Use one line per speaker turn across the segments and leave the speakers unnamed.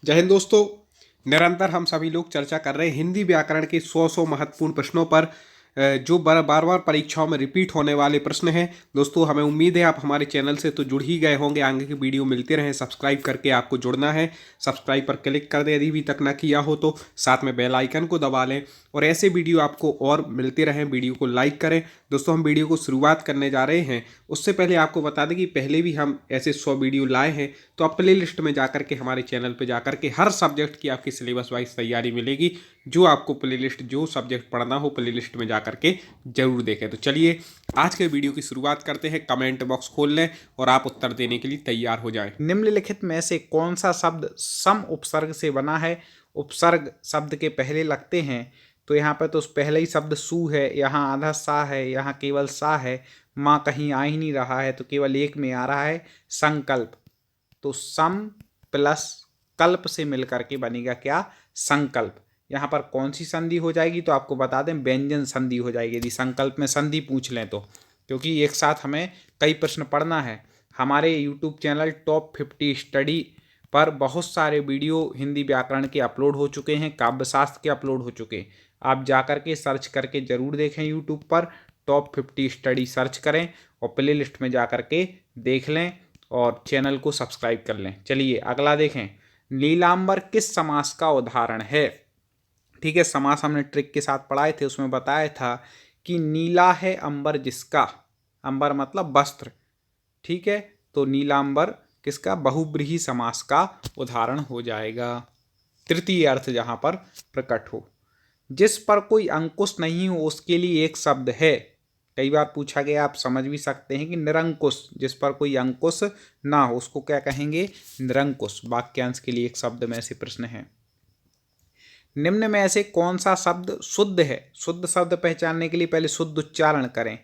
जय हिंद दोस्तों। निरंतर हम सभी लोग चर्चा कर रहे हैं हिंदी व्याकरण के 100 महत्वपूर्ण प्रश्नों पर, जो बार बार परीक्षाओं में रिपीट होने वाले प्रश्न हैं। दोस्तों, हमें उम्मीद है आप हमारे चैनल से तो जुड़ ही गए होंगे। आगे की वीडियो मिलते रहें। सब्सक्राइब करके आपको जुड़ना है। सब्सक्राइब पर क्लिक कर दें यदि अभी तक ना किया हो तो। साथ में बेल आइकन को दबा लें और ऐसे वीडियो आपको और मिलते रहें। वीडियो को लाइक करें। दोस्तों, हम वीडियो को शुरुआत करने जा रहे हैं। उससे पहले आपको बता दें कि पहले भी हम ऐसे 100 वीडियो लाए हैं, तो आप प्ले लिस्ट में जाकर के हमारे चैनल पर जाकर के हर सब्जेक्ट की आपकी सिलेबस वाइज तैयारी मिलेगी। जो आपको प्ले लिस्ट, जो सब्जेक्ट पढ़ना हो, प्ले लिस्ट में जाकर के जरूर देखें। तो चलिए आज के वीडियो की शुरुआत करते हैं। कमेंट बॉक्स खोल लें और आप उत्तर देने के लिए तैयार हो जाएं।
निम्नलिखित में से कौन सा शब्द सम उपसर्ग से बना है? उपसर्ग शब्द के पहले लगते हैं, तो यहाँ पर तो पहले ही शब्द सु है, यहाँ आधा सा है, यहाँ केवल सा है। माँ कहीं आ ही नहीं रहा है, तो केवल एक में आ रहा है संकल्प। तो सम प्लस कल्प से मिलकर के बनेगा क्या? संकल्प। यहाँ पर कौन सी संधि हो जाएगी? तो आपको बता दें, व्यंजन संधि हो जाएगी यदि संकल्प में संधि पूछ लें तो, क्योंकि एक साथ हमें कई प्रश्न पढ़ना है। हमारे यूट्यूब चैनल टॉप 50 स्टडी पर बहुत सारे वीडियो हिंदी व्याकरण के अपलोड हो चुके हैं, काव्यशास्त्र के अपलोड हो चुके हैं। आप जाकर के सर्च करके ज़रूर देखें। यूट्यूब पर टॉप 50 स्टडी सर्च करें और प्ले लिस्ट में जाकर के देख लें और चैनल को सब्सक्राइब कर लें। चलिए अगला देखें। नीलांबर किस समास का उदाहरण है? ठीक है, समास हमने ट्रिक के साथ पढ़ाए थे, उसमें बताया था कि नीला है अंबर जिसका। अंबर मतलब वस्त्र। ठीक है, तो नीलांबर किसका? बहुब्रीहि समास का उदाहरण हो जाएगा। तृतीय अर्थ जहां पर प्रकट हो। जिस पर कोई अंकुश नहीं हो उसके लिए एक शब्द है। कई बार पूछा गया, आप समझ भी सकते हैं कि निरंकुश। जिस पर कोई अंकुश ना हो उसको क्या कहेंगे? निरंकुश। वाक्यांश के लिए एक शब्द में से प्रश्न है। निम्न में ऐसे कौन सा शब्द शुद्ध है? शुद्ध शब्द पहचानने के लिए पहले शुद्ध उच्चारण करें,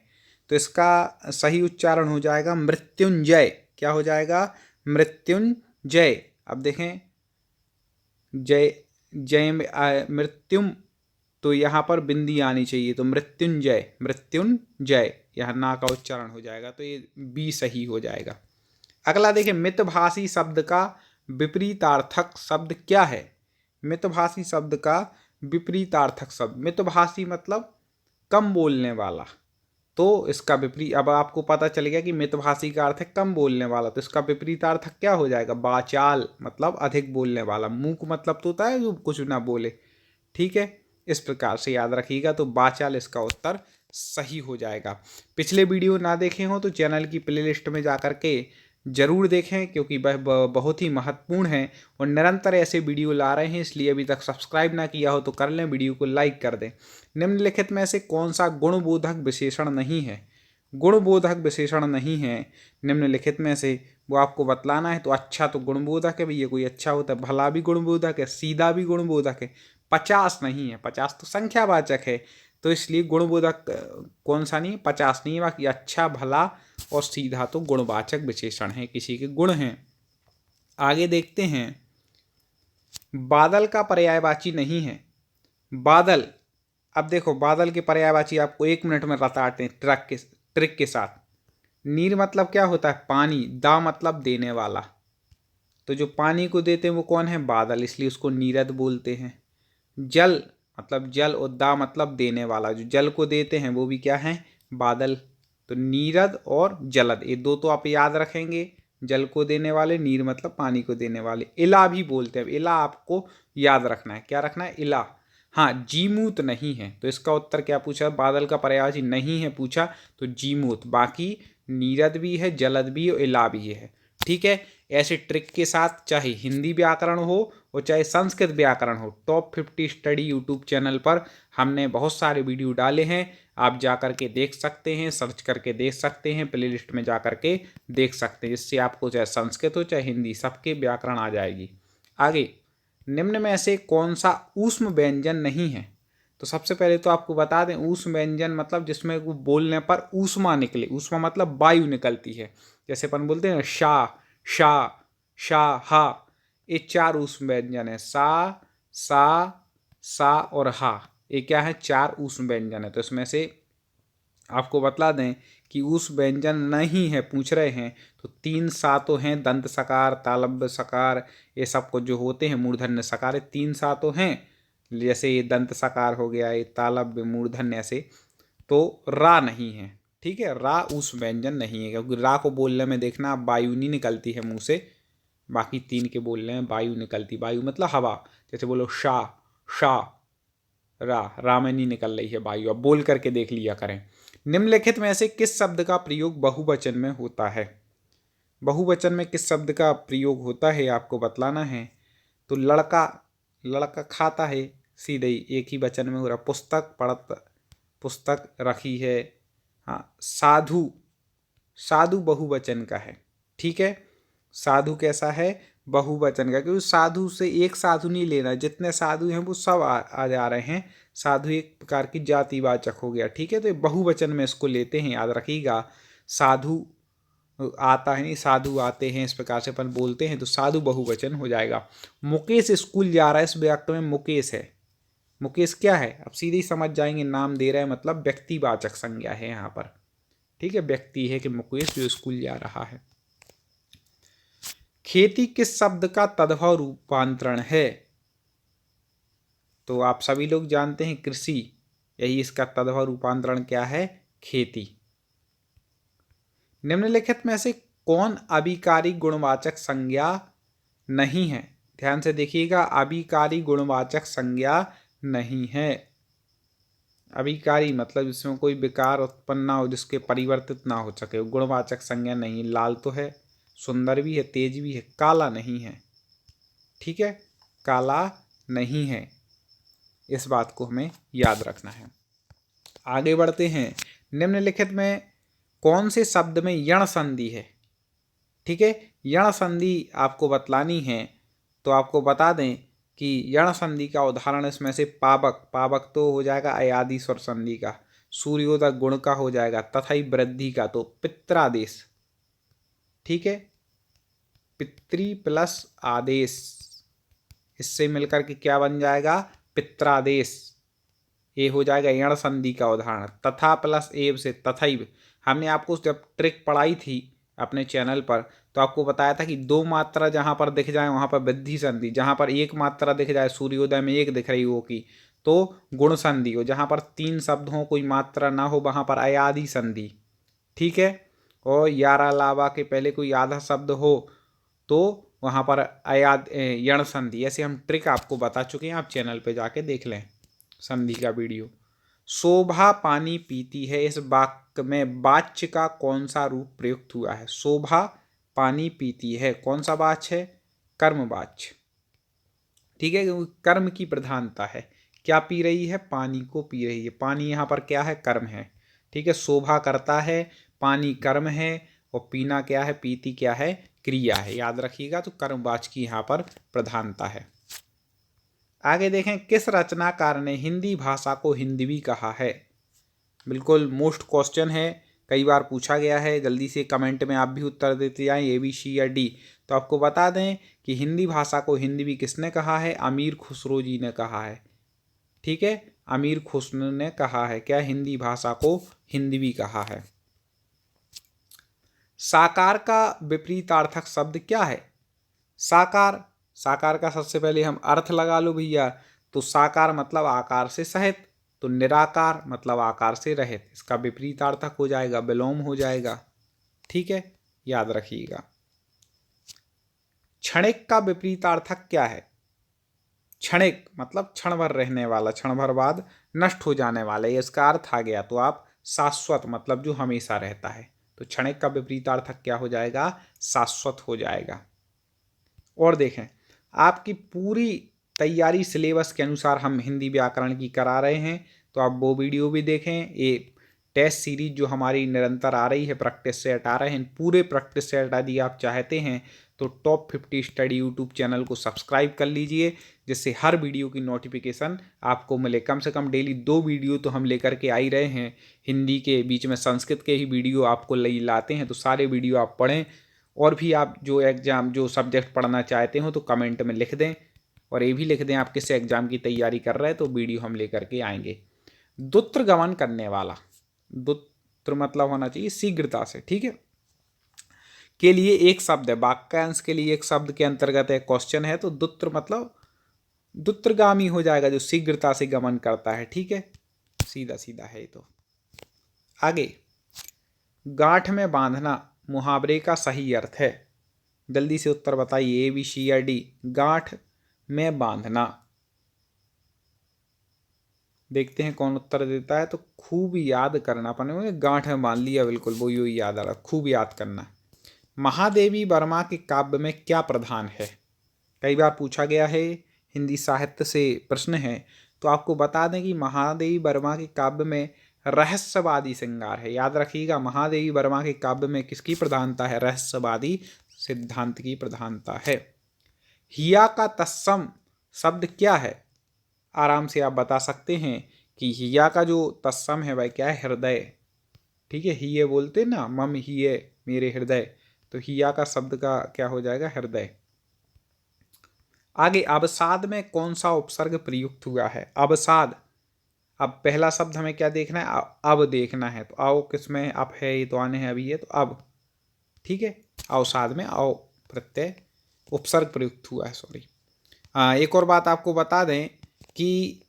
तो इसका सही उच्चारण हो जाएगा मृत्युंजय। क्या हो जाएगा? मृत्युंजय। अब देखें, जय जय मृत्युम, तो यहाँ पर बिंदी आनी चाहिए, तो मृत्युंजय, मृत्युंजय। यह ना का उच्चारण हो जाएगा, तो ये बी सही हो जाएगा। अगला देखें, मितभाषी शब्द का विपरीतार्थक शब्द क्या है? मितभाषी शब्द का विपरीतार्थक शब्द, मितभाषी मतलब कम बोलने वाला, तो इसका विपरीत, अब आपको पता चल गया कि मितभाषी का अर्थ है कम बोलने वाला, तो इसका विपरीतार्थक क्या हो जाएगा? वाचाल मतलब अधिक बोलने वाला। मूक मतलब तो होता है जो कुछ ना बोले। ठीक है, इस प्रकार से याद रखिएगा, तो वाचाल इसका उत्तर सही हो जाएगा। पिछले वीडियो ना देखे हो तो चैनल की प्लेलिस्ट में जाकर के जरूर देखें, क्योंकि वह बहुत ही महत्वपूर्ण है और निरंतर ऐसे वीडियो ला रहे हैं, इसलिए अभी तक सब्सक्राइब ना किया हो तो कर लें, वीडियो को लाइक कर दें। निम्नलिखित में से कौन सा गुणबोधक विशेषण नहीं है? गुणबोधक विशेषण नहीं है निम्नलिखित में से, वो आपको बतलाना है। तो अच्छा तो गुणबोधक है भैया, कोई अच्छा होता है। भला भी गुणबोधक है, सीधा भी गुणबोधक है। 50 नहीं है, 50 तो संख्यावाचक है, तो इसलिए गुणबोधक कौन सा नहीं है? 50 नहीं है। बाकी अच्छा, भला और सीधा तो गुणवाचक विशेषण है, किसी के गुण हैं। आगे देखते हैं, बादल का पर्यायवाची नहीं है। बादल, अब देखो बादल के पर्यायवाची आपको 1 मिनट में बताते हैं ट्रिक के साथ। नीर मतलब क्या होता है? पानी। दा मतलब देने वाला, तो जो पानी को देते हैं वो कौन है? बादल, इसलिए उसको नीरद बोलते हैं। जल मतलब जल, और दा मतलब देने वाला, जो जल को देते हैं वो भी क्या है? बादल। तो नीरद और जलद, ये दो तो आप याद रखेंगे। जल को देने वाले, नीर मतलब पानी को देने वाले। इला भी बोलते हैं, इला आपको याद रखना है। क्या रखना है? इला। हाँ, जीमूत नहीं है, तो इसका उत्तर क्या पूछा? बादल का पर्यायवाची नहीं है पूछा, तो जीमूत। बाकी नीरद भी है, जलद भी और इला भी है। ठीक है, ऐसे ट्रिक के साथ चाहे हिंदी व्याकरण हो और चाहे संस्कृत व्याकरण हो, टॉप 50 स्टडी यूट्यूब चैनल पर हमने बहुत सारे वीडियो डाले हैं। आप जा कर के देख सकते हैं, सर्च करके देख सकते हैं, प्ले लिस्ट में जा कर के देख सकते हैं, जिससे आपको चाहे संस्कृत हो चाहे हिंदी, सबके व्याकरण आ जाएगी। आगे, निम्न में से कौन सा ऊष्म व्यंजन नहीं है? तो सबसे पहले तो आपको बता दें, ऊष्म व्यंजन मतलब जिसमें वो बोलने पर ऊष्मा निकले। ऊष्मा मतलब वायु निकलती है, जैसे अपन बोलते हैं शाह, शाह, शाह, हा। ये 4 ऊष्म व्यंजन है। सा और हा, ये क्या है? 4 ऊष्म व्यंजन है। तो इसमें से आपको बतला दें कि उस व्यंजन नहीं है पूछ रहे हैं, तो 3 सा तो हैं, दंत सकार, तालव्य सकार, ये सब को जो होते हैं मूर्धन्य सकार, ये 3 सा तो हैं। जैसे ये दंत सकार हो गया, ये तालव्य, मूर्धन्य, ऐसे। तो रा नहीं है, ठीक है, रा उस व्यंजन नहीं है, क्योंकि रा को बोलने में देखना वायु नहीं निकलती है मुंह से, बाकी 3 के बोलने में वायु निकलती, वायु मतलब हवा। जैसे बोलो शा, शा, रा में नहीं निकल रही है वायु। अब बोल करके देख लिया करें। निम्नलिखित में से किस शब्द का प्रयोग बहुवचन में होता है? बहुवचन में किस शब्द का प्रयोग होता है आपको बतलाना है। तो लड़का, लड़का खाता है, सीधे ही एक ही वचन में हो रहा। पुस्तक, पढ़त, पुस्तक रखी है। हाँ, साधु, साधु बहुवचन का है, ठीक है। साधु कैसा है? बहुवचन का, क्योंकि साधु से एक साधु नहीं लेना, जितने साधु हैं वो सब आ जा रहे हैं। साधु एक प्रकार की जातिवाचक हो गया, ठीक है। तो ये बहुवचन में इसको लेते हैं, याद रखिएगा। साधु आता है नहीं, साधु आते हैं, इस प्रकार से अपन बोलते हैं, तो साधु बहुवचन हो जाएगा। मुकेश स्कूल जा रहा है, इस वाक्य में मुकेश है। मुकेश क्या है? अब सीधे ही समझ जाएंगे, नाम दे रहा है मतलब व्यक्तिवाचक संज्ञा है यहाँ पर, ठीक है। व्यक्ति है कि मुकेश जो स्कूल जा रहा है। खेती किस शब्द का तद्भव रूपांतरण है? तो आप सभी लोग जानते हैं कृषि, यही इसका तद्भव रूपांतरण क्या है? खेती। निम्नलिखित में से कौन अभिकारी गुणवाचक संज्ञा नहीं है? ध्यान से देखिएगा, अभिकारी गुणवाचक संज्ञा नहीं है। अभिकारी मतलब जिसमें कोई विकार उत्पन्न ना हो, जिसके परिवर्तित ना हो सके, गुणवाचक संज्ञा नहीं। लाल तो है, सुंदर भी है, तेज भी है, काला नहीं है, ठीक है, काला नहीं है। इस बात को हमें याद रखना है। आगे बढ़ते हैं। निम्नलिखित में कौन से शब्द में यण संधि है? ठीक है, यण संधि आपको बतलानी है, तो आपको बता दें कि यण संधि का उदाहरण इसमें से पावक, पावक तो हो जाएगा अयादि स्वर संधि का, सूर्योदय गुण का हो जाएगा, तथा वृद्धि का तो पित्रादेश, ठीक है, पितृ प्लस आदेश, इससे मिलकर के क्या बन जाएगा? पित्रादेश। ये हो जाएगा यण संधि का उदाहरण। तथा प्लस एव से तथैव, हमने आपको जब ट्रिक पढ़ाई थी अपने चैनल पर, तो आपको बताया था कि 2 मात्रा जहाँ पर दिख जाए वहाँ पर वृद्धि संधि, जहाँ पर 1 मात्रा दिख जाए, सूर्योदय में 1 दिख रही हो की, तो गुण संधि हो, जहाँ पर 3 शब्द हो, कोई मात्रा ना हो, वहाँ पर अयादि संधि, ठीक है। और यारा लावा के पहले कोई आधा शब्द हो तो वहाँ पर यण संधि। ऐसे हम ट्रिक आपको बता चुके हैं, आप चैनल पे जाके देख लें संधि का वीडियो। शोभा पानी पीती है, इस वाक्य में वाच्य का कौन सा रूप प्रयुक्त हुआ है? शोभा पानी पीती है, कौन सा वाच्य है? कर्मवाच्य, ठीक है, क्योंकि कर्म की प्रधानता है। क्या पी रही है? पानी को पी रही है। पानी यहाँ पर क्या है? कर्म है, ठीक है। शोभा करता है, पानी कर्म है, और पीना क्या है? पीती क्या है? क्रिया है। याद रखिएगा, तो कर्मवाच्य की यहाँ पर प्रधानता है। आगे देखें, किस रचनाकार ने हिंदी भाषा को हिंदवी कहा है? बिल्कुल मोस्ट क्वेश्चन है, कई बार पूछा गया है। जल्दी से कमेंट में आप भी उत्तर देते जाएं, ए बी सी या डी। तो आपको बता दें कि हिंदी भाषा को हिंदवी किसने कहा है? अमीर खुसरो जी ने कहा है, ठीक है, अमीर खुसरो ने कहा है। क्या हिंदी भाषा को हिंदवी कहा है? साकार का विपरीतार्थक शब्द क्या है? साकार, साकार का सबसे पहले हम अर्थ लगा लो भैया। तो साकार मतलब आकार से सहित, तो निराकार मतलब आकार से रहित, इसका विपरीतार्थक हो जाएगा, विलोम हो जाएगा, ठीक है, याद रखिएगा। क्षणिक का विपरीतार्थक क्या है? क्षणिक मतलब क्षण भर रहने वाला, क्षण भर बाद नष्ट हो जाने वाला, ये इसका अर्थ आ गया। तो आप शाश्वत मतलब जो हमेशा रहता है, तो क्षणिक का विपरीतार्थक क्या हो जाएगा? शाश्वत हो जाएगा। और देखें, आपकी पूरी तैयारी सिलेबस के अनुसार हम हिंदी व्याकरण की करा रहे हैं, तो आप वो वीडियो भी देखें। ये टेस्ट सीरीज जो हमारी निरंतर आ रही है, प्रैक्टिस सेट आ रहे हैं, पूरे प्रैक्टिस सेट यदि आप चाहते हैं तो टॉप 50 स्टडी यूट्यूब चैनल को सब्सक्राइब कर लीजिए, जिससे हर वीडियो की नोटिफिकेशन आपको मिले। कम से कम डेली 2 वीडियो तो हम लेकर के आ ही रहे हैं। हिंदी के बीच में संस्कृत के ही वीडियो आपको लाते हैं, तो सारे वीडियो आप पढ़ें। और भी आप जो एग्ज़ाम जो सब्जेक्ट पढ़ना चाहते हो तो कमेंट में लिख दें, और ये भी लिख दें आप किस एग्ज़ाम की तैयारी कर रहे हैं, तो वीडियो हम लेकर के आएंगे। दुत्र गमन करने वाला, दुत्र मतलब होना चाहिए शीघ्रता से, ठीक है। के लिए एक शब्द है, वाक्यांश के लिए एक शब्द के अंतर्गत है, क्वेश्चन है, तो दुत्र मतलब दुत्रगामी हो जाएगा, जो शीघ्रता से गमन करता है, ठीक है। सीधा सीधा है तो। आगे, गांठ में बांधना मुहावरे का सही अर्थ है। जल्दी से उत्तर बताइए, ए बी सी या डी। गांठ में बांधना, देखते हैं कौन उत्तर देता है। तो खूब याद करना, अपने गांठ में बांध लिया, बिल्कुल वही याद आ रहा, खूब याद करना। महादेवी वर्मा के काव्य में क्या प्रधान है? कई बार पूछा गया है, हिंदी साहित्य से प्रश्न है। तो आपको बता दें कि महादेवी वर्मा के काव्य में रहस्यवादी श्रृंगार है। याद रखिएगा, महादेवी वर्मा के काव्य में किसकी प्रधानता है? रहस्यवादी सिद्धांत की प्रधानता है। हिया का तत्सम शब्द क्या है? आराम से आप बता सकते हैं कि हिया का जो तत्सम है भाई क्या है? हृदय, ठीक है। हिये बोलते ना, मम हिये मेरे हृदय, तो हिया का शब्द का क्या हो जाएगा? हृदय। आगे, अवसाद में कौन सा उपसर्ग प्रयुक्त हुआ है? अवसाद, अब पहला शब्द हमें क्या देखना है? अब देखना है। तो आओ किसमें अब है? ये तो आने हैं अभी, ये तो अब, ठीक है। अवसाद में आओ प्रत्यय उपसर्ग प्रयुक्त हुआ है, सॉरी। एक और बात आपको बता दें कि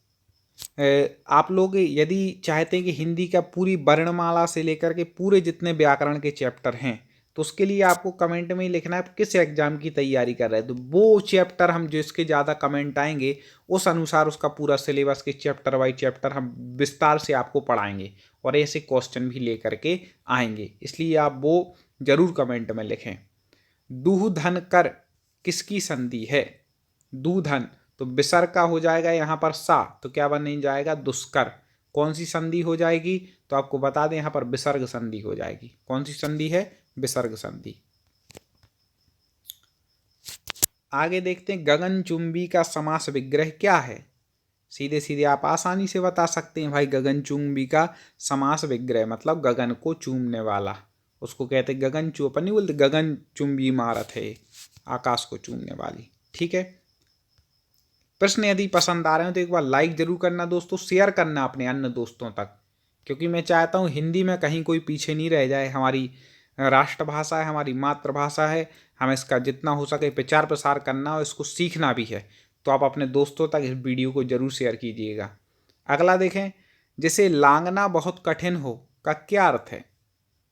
आप लोग यदि चाहते हैं कि हिंदी का पूरी वर्णमाला से लेकर के पूरे जितने व्याकरण के चैप्टर हैं, तो उसके लिए आपको कमेंट में ही लिखना है किस एग्जाम की तैयारी कर रहे हैं। तो वो चैप्टर हम जिसके ज़्यादा कमेंट आएंगे उस अनुसार उसका पूरा सिलेबस के चैप्टर बाई चैप्टर हम विस्तार से आपको पढ़ाएंगे और ऐसे क्वेश्चन भी लेकर के आएंगे, इसलिए आप वो जरूर कमेंट में लिखें। दूधन कर किसकी संधि है? दूधन, तो विसर्ग का हो जाएगा यहाँ पर सा, तो क्या बन जाएगा? दुष्कर। कौन सी संधि हो जाएगी? तो आपको बता दें यहाँ पर विसर्ग संधि हो जाएगी। कौन सी संधि है? विसर्ग संधि। आगे देखते हैं, गगनचुंबी का समास विग्रह क्या है? सीधे सीधे आप आसानी से बता सकते हैं भाई, गगनचुंबी का समास विग्रह मतलब गगन को चूमने वाला, उसको कहते हैं गगन चू, अपन नहीं बोलते गगन चुंबी इमारत है, आकाश को चूमने वाली, ठीक है। प्रश्न यदि पसंद आ रहे हो तो एक बार लाइक जरूर करना दोस्तों, शेयर करना अपने अन्य दोस्तों तक, क्योंकि मैं चाहता हूँ हिंदी में कहीं कोई पीछे नहीं रह जाए। हमारी राष्ट्रभाषा है, हमारी मातृभाषा है, हमें इसका जितना हो सके प्रचार प्रसार करना और इसको सीखना भी है। तो आप अपने दोस्तों तक इस वीडियो को जरूर शेयर कीजिएगा। अगला देखें, जिसे लांगना बहुत कठिन हो का क्या अर्थ है?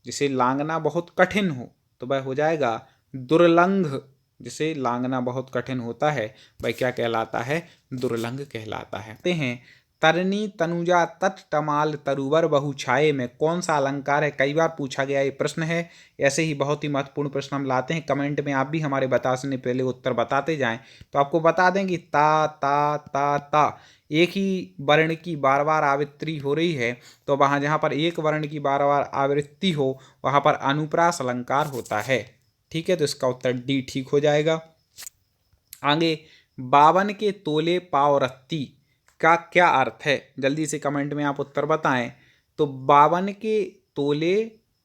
जिसे लांगना बहुत कठिन हो तो वह हो जाएगा दुर्लंघ। जिसे लांगना बहुत कठिन होता है वह क्या कहलाता है? दुर्लंघ कहलाता है। कहते हैं, तरनी तनुजा तट टमाल तरुवर बहु छाये में कौन सा अलंकार है? कई बार पूछा गया ये प्रश्न है। ऐसे ही बहुत ही महत्वपूर्ण प्रश्न हम लाते हैं, कमेंट में आप भी हमारे बताने पहले उत्तर बताते जाएं। तो आपको बता दें कि ता ता ता ता एक ही वर्ण की बार बार आवृत्ति हो रही है, तो वहाँ जहाँ पर एक वर्ण की बार बार आवृत्ति हो वहाँ पर अनुप्रास अलंकार होता है, ठीक है। तो इसका उत्तर डी ठीक हो जाएगा। आगे, 52 के तोले पाव रत्ती का क्या अर्थ है? जल्दी से कमेंट में आप उत्तर बताएं। तो 52 के तोले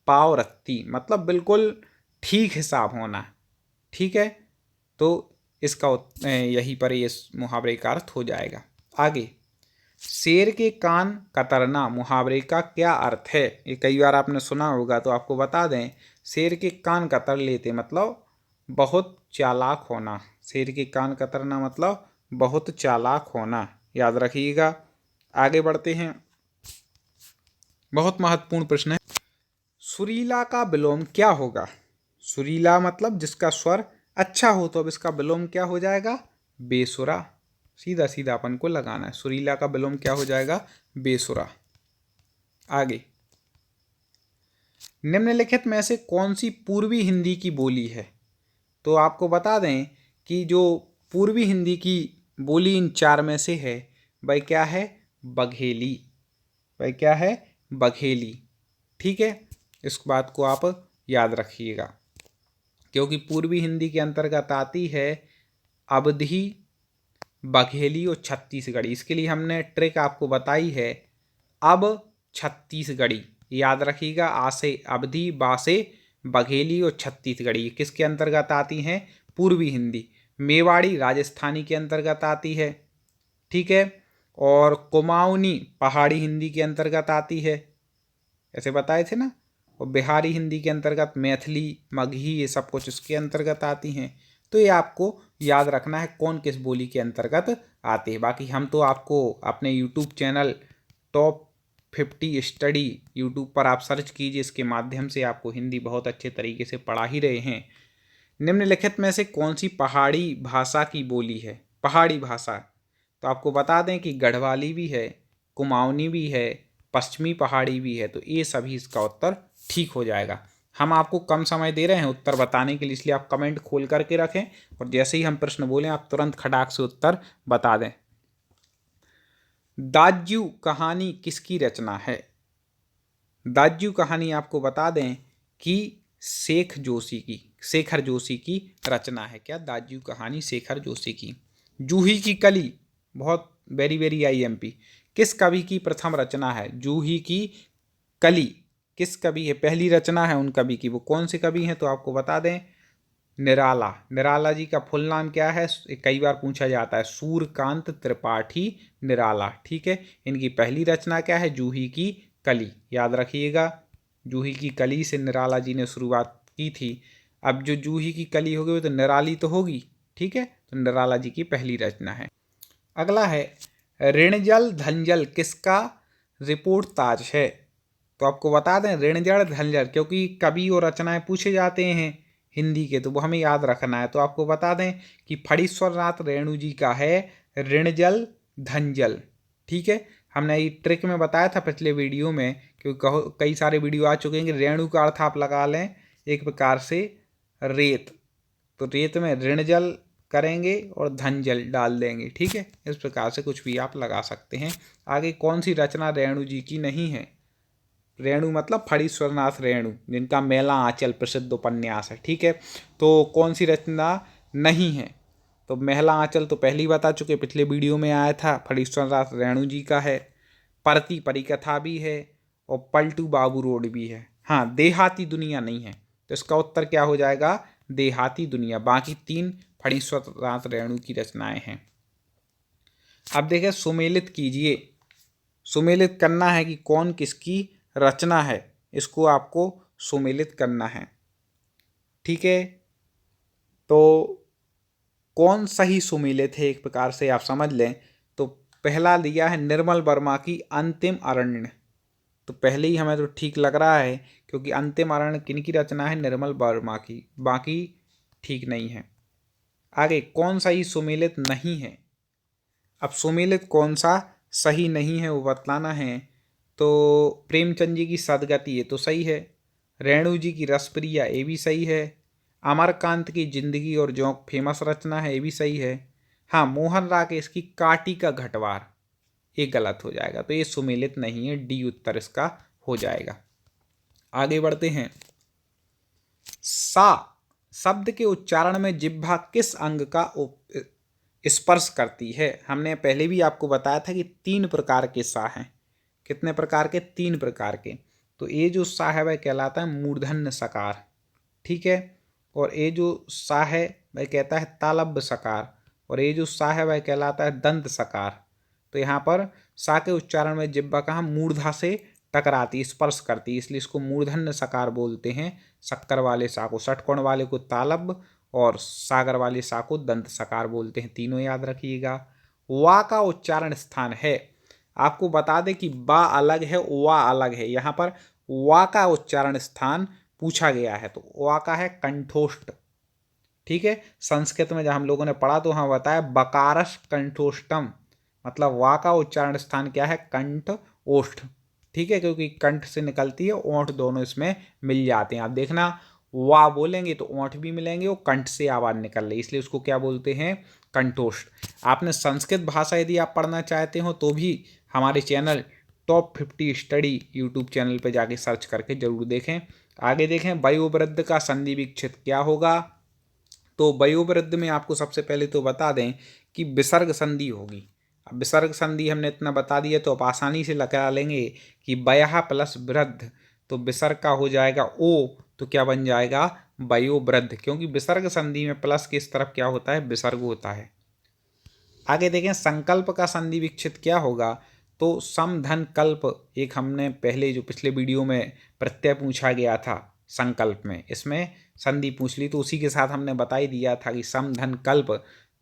पाव रत्ती मतलब बिल्कुल ठीक हिसाब होना, ठीक है। तो इसका यहीं पर ये मुहावरे का अर्थ हो जाएगा। आगे, शेर के कान कतरना मुहावरे का क्या अर्थ है? ये कई बार आपने सुना होगा, तो आपको बता दें, शेर के कान कतर लेते मतलब बहुत चालाक होना। शेर के कान कतरना मतलब बहुत चालाक होना, याद रखिएगा। आगे बढ़ते हैं, बहुत महत्वपूर्ण प्रश्न है, सुरीला का विलोम क्या होगा? सुरीला मतलब जिसका स्वर अच्छा हो, तो अब इसका विलोम क्या हो जाएगा? बेसुरा। सीधा सीधा अपन को लगाना है, सुरीला का विलोम क्या हो जाएगा? बेसुरा। आगे, निम्नलिखित में से कौन सी पूर्वी हिंदी की बोली है? तो आपको बता दें कि जो पूर्वी हिंदी की बोली इन चार में से है वह क्या है? बघेली। वह क्या है? बघेली, ठीक है। इस बात को आप याद रखिएगा, क्योंकि पूर्वी हिंदी के अंतर्गत आती है अवधी, बघेली और छत्तीसगढ़ी। इसके लिए हमने ट्रिक आपको बताई है, अब छत्तीसगढ़ी, याद रखिएगा। आ से अवधी, बा से बघेली और छत्तीसगढ़ी किसके अंतर्गत आती हैं? पूर्वी हिंदी। मेवाड़ी राजस्थानी के अंतर्गत आती है, ठीक है। और कुमाऊनी पहाड़ी हिंदी के अंतर्गत आती है, ऐसे बताए थे ना। और बिहारी हिंदी के अंतर्गत मैथिली, मगही, ये सब कुछ इसके अंतर्गत आती हैं। तो ये आपको याद रखना है कौन किस बोली के अंतर्गत आते हैं। बाकी हम तो आपको अपने YouTube channel top 50 study YouTube पर आप सर्च कीजिए, इसके माध्यम से आपको हिंदी बहुत अच्छे तरीके से पढ़ा ही रहे हैं। निम्नलिखित में से कौन सी पहाड़ी भाषा की बोली है? पहाड़ी भाषा, तो आपको बता दें कि गढ़वाली भी है, कुमाऊनी भी है, पश्चिमी पहाड़ी भी है। तो ये सभी इसका उत्तर ठीक हो जाएगा। हम आपको कम समय दे रहे हैं उत्तर बताने के लिए, इसलिए आप कमेंट खोल करके रखें और जैसे ही हम प्रश्न बोलें आप तुरंत खटाक से उत्तर बता दें। दाज्यू कहानी किसकी रचना है? दाज्यू कहानी आपको बता दें कि शेखर जोशी की रचना है। क्या? दाज्यू कहानी शेखर जोशी की। जूही की कली, बहुत वेरी वेरी IMP, किस कवि की प्रथम रचना है? जूही की कली किस कवि है? पहली रचना है उन कवि की। वो कौन से कवि हैं? तो आपको बता दें निराला। निराला जी का फुल नाम क्या है? कई बार पूछा जाता है, सूर्यकांत त्रिपाठी निराला। ठीक है, इनकी पहली रचना क्या है? जूही की कली। याद रखिएगा, जूही की कली से निराला जी ने शुरुआत की थी। अब जो जूही की कली होगी वो तो निराली तो होगी। ठीक है, तो निराला जी की पहली रचना है। अगला है ऋणजल धनजल किसका रिपोर्ट ताज है? तो आपको बता दें ऋणजल धनजल, क्योंकि कवि और रचनाएं पूछे जाते हैं हिंदी के, तो वो हमें याद रखना है। तो आपको बता दें कि फणीश्वर नाथ रेणु जी का है ऋणजल धनजल। ठीक है, हमने ये ट्रिक में बताया था पिछले वीडियो में, क्योंकि कई सारे वीडियो आ चुके हैं कि रेणु का अर्थ आप लगा लें एक प्रकार से रेत, तो रेत में ऋणजल करेंगे और धनजल डाल देंगे। ठीक है, इस प्रकार से कुछ भी आप लगा सकते हैं। आगे कौन सी रचना रेणु जी की नहीं है? रेणु मतलब फणीश्वर नाथ रेणु, जिनका मेला आंचल प्रसिद्ध उपन्यास है। ठीक है, तो कौन सी रचना नहीं है? तो मेला आंचल तो पहले ही बता चुके, पिछले वीडियो में आया था, फणीश्वर नाथ रेणु जी का है। परती परिकथा भी है और पलटू बाबू रोड भी है। हाँ, देहाती दुनिया नहीं है, तो इसका उत्तर क्या हो जाएगा? देहाती दुनिया। बाकी तीन फणीश्वर नाथ रेणु की रचनाएं हैं। अब देखिए, सुमेलित कीजिए। सुमेलित करना है कि कौन किसकी रचना है, इसको आपको सुमेलित करना है। ठीक है, तो कौन सही सुमेलित है एक प्रकार से आप समझ लें। तो पहला दिया है निर्मल वर्मा की अंतिम अरण्य। तो पहले ही हमें तो ठीक लग रहा है, क्योंकि अंतिम अरण्य किन की रचना है? निर्मल वर्मा की। बाकी ठीक नहीं है। आगे कौन सही सुमेलित नहीं है? अब सुमेलित कौन सा सही नहीं है वो बतलाना है। तो प्रेमचंद जी की सदगति, ये तो सही है। रेणु जी की रसप्रिया, ये भी सही है। अमरकांत की जिंदगी और जोंक फेमस रचना है, ये भी सही है। हाँ, मोहन राकेश की काटी का घटवार, ये गलत हो जाएगा, तो ये सुमेलित नहीं है। डी उत्तर इसका हो जाएगा। आगे बढ़ते हैं। सा शब्द के उच्चारण में जिह्वा किस अंग का स्पर्श करती है? हमने पहले भी आपको बताया था कि 3 प्रकार के सा हैं। कितने प्रकार के? 3 प्रकार के। तो ये जो सा है वह कहलाता है मूर्धन्य सकार। ठीक है, और ये जो सा है वह कहता है तालब्य सकार, और ये जो सा है वह कहलाता है दंत सकार। तो यहाँ पर सा के उच्चारण में जिह्वा कहाँ? मूर्धा से टकराती, स्पर्श करती, इसलिए इसको मूर्धन्य सकार बोलते हैं। शक्कर वाले सा को, षटकोण वाले को तालब्य और सागर वाले सा को दंत सकार बोलते हैं। तीनों याद रखिएगा। वा का उच्चारण स्थान है, आपको बता दें कि बा अलग है, वा अलग है। यहाँ पर वा का उच्चारण स्थान पूछा गया है, तो वा का है कंठोष्ठ। ठीक है, संस्कृत में जब हम लोगों ने पढ़ा तो वहाँ बताया बकारस कंठोष्टम, मतलब वा का उच्चारण स्थान क्या है? कंठ ओष्ठ। ठीक है, क्योंकि कंठ से निकलती है, ओंठ दोनों इसमें मिल जाते हैं। आप देखना, वा बोलेंगे तो ओंठ भी मिलेंगे और कंठ से आवाज निकल रही, इसलिए उसको क्या बोलते हैं? कंठोष्ठ। आपने संस्कृत भाषा यदि आप पढ़ना चाहते हो तो भी हमारे channel top 50 study YouTube channel पर जाके सर्च करके जरूर देखें। आगे देखें, वयोवृद्ध का संधि विच्छेद क्या होगा? तो वयोवृद्ध में आपको सबसे पहले तो बता दें कि विसर्ग संधि होगी। अब विसर्ग संधि हमने इतना बता दिया तो आप आसानी से लगा लेंगे कि वयः प्लस वृद्ध, तो विसर्ग का हो जाएगा ओ, तो क्या बन जाएगा? वयोवृद्ध, क्योंकि विसर्ग संधि में प्लस के इस तरफ क्या होता है? विसर्ग होता है। आगे देखें, संकल्प का संधि विच्छेद क्या होगा? तो सम धन कल्प एक हमने पहले जो पिछले वीडियो में प्रत्यय पूछा गया था संकल्प में, इसमें संधि पूछ ली, तो उसी के साथ हमने बता ही दिया था कि सम धन कल्प,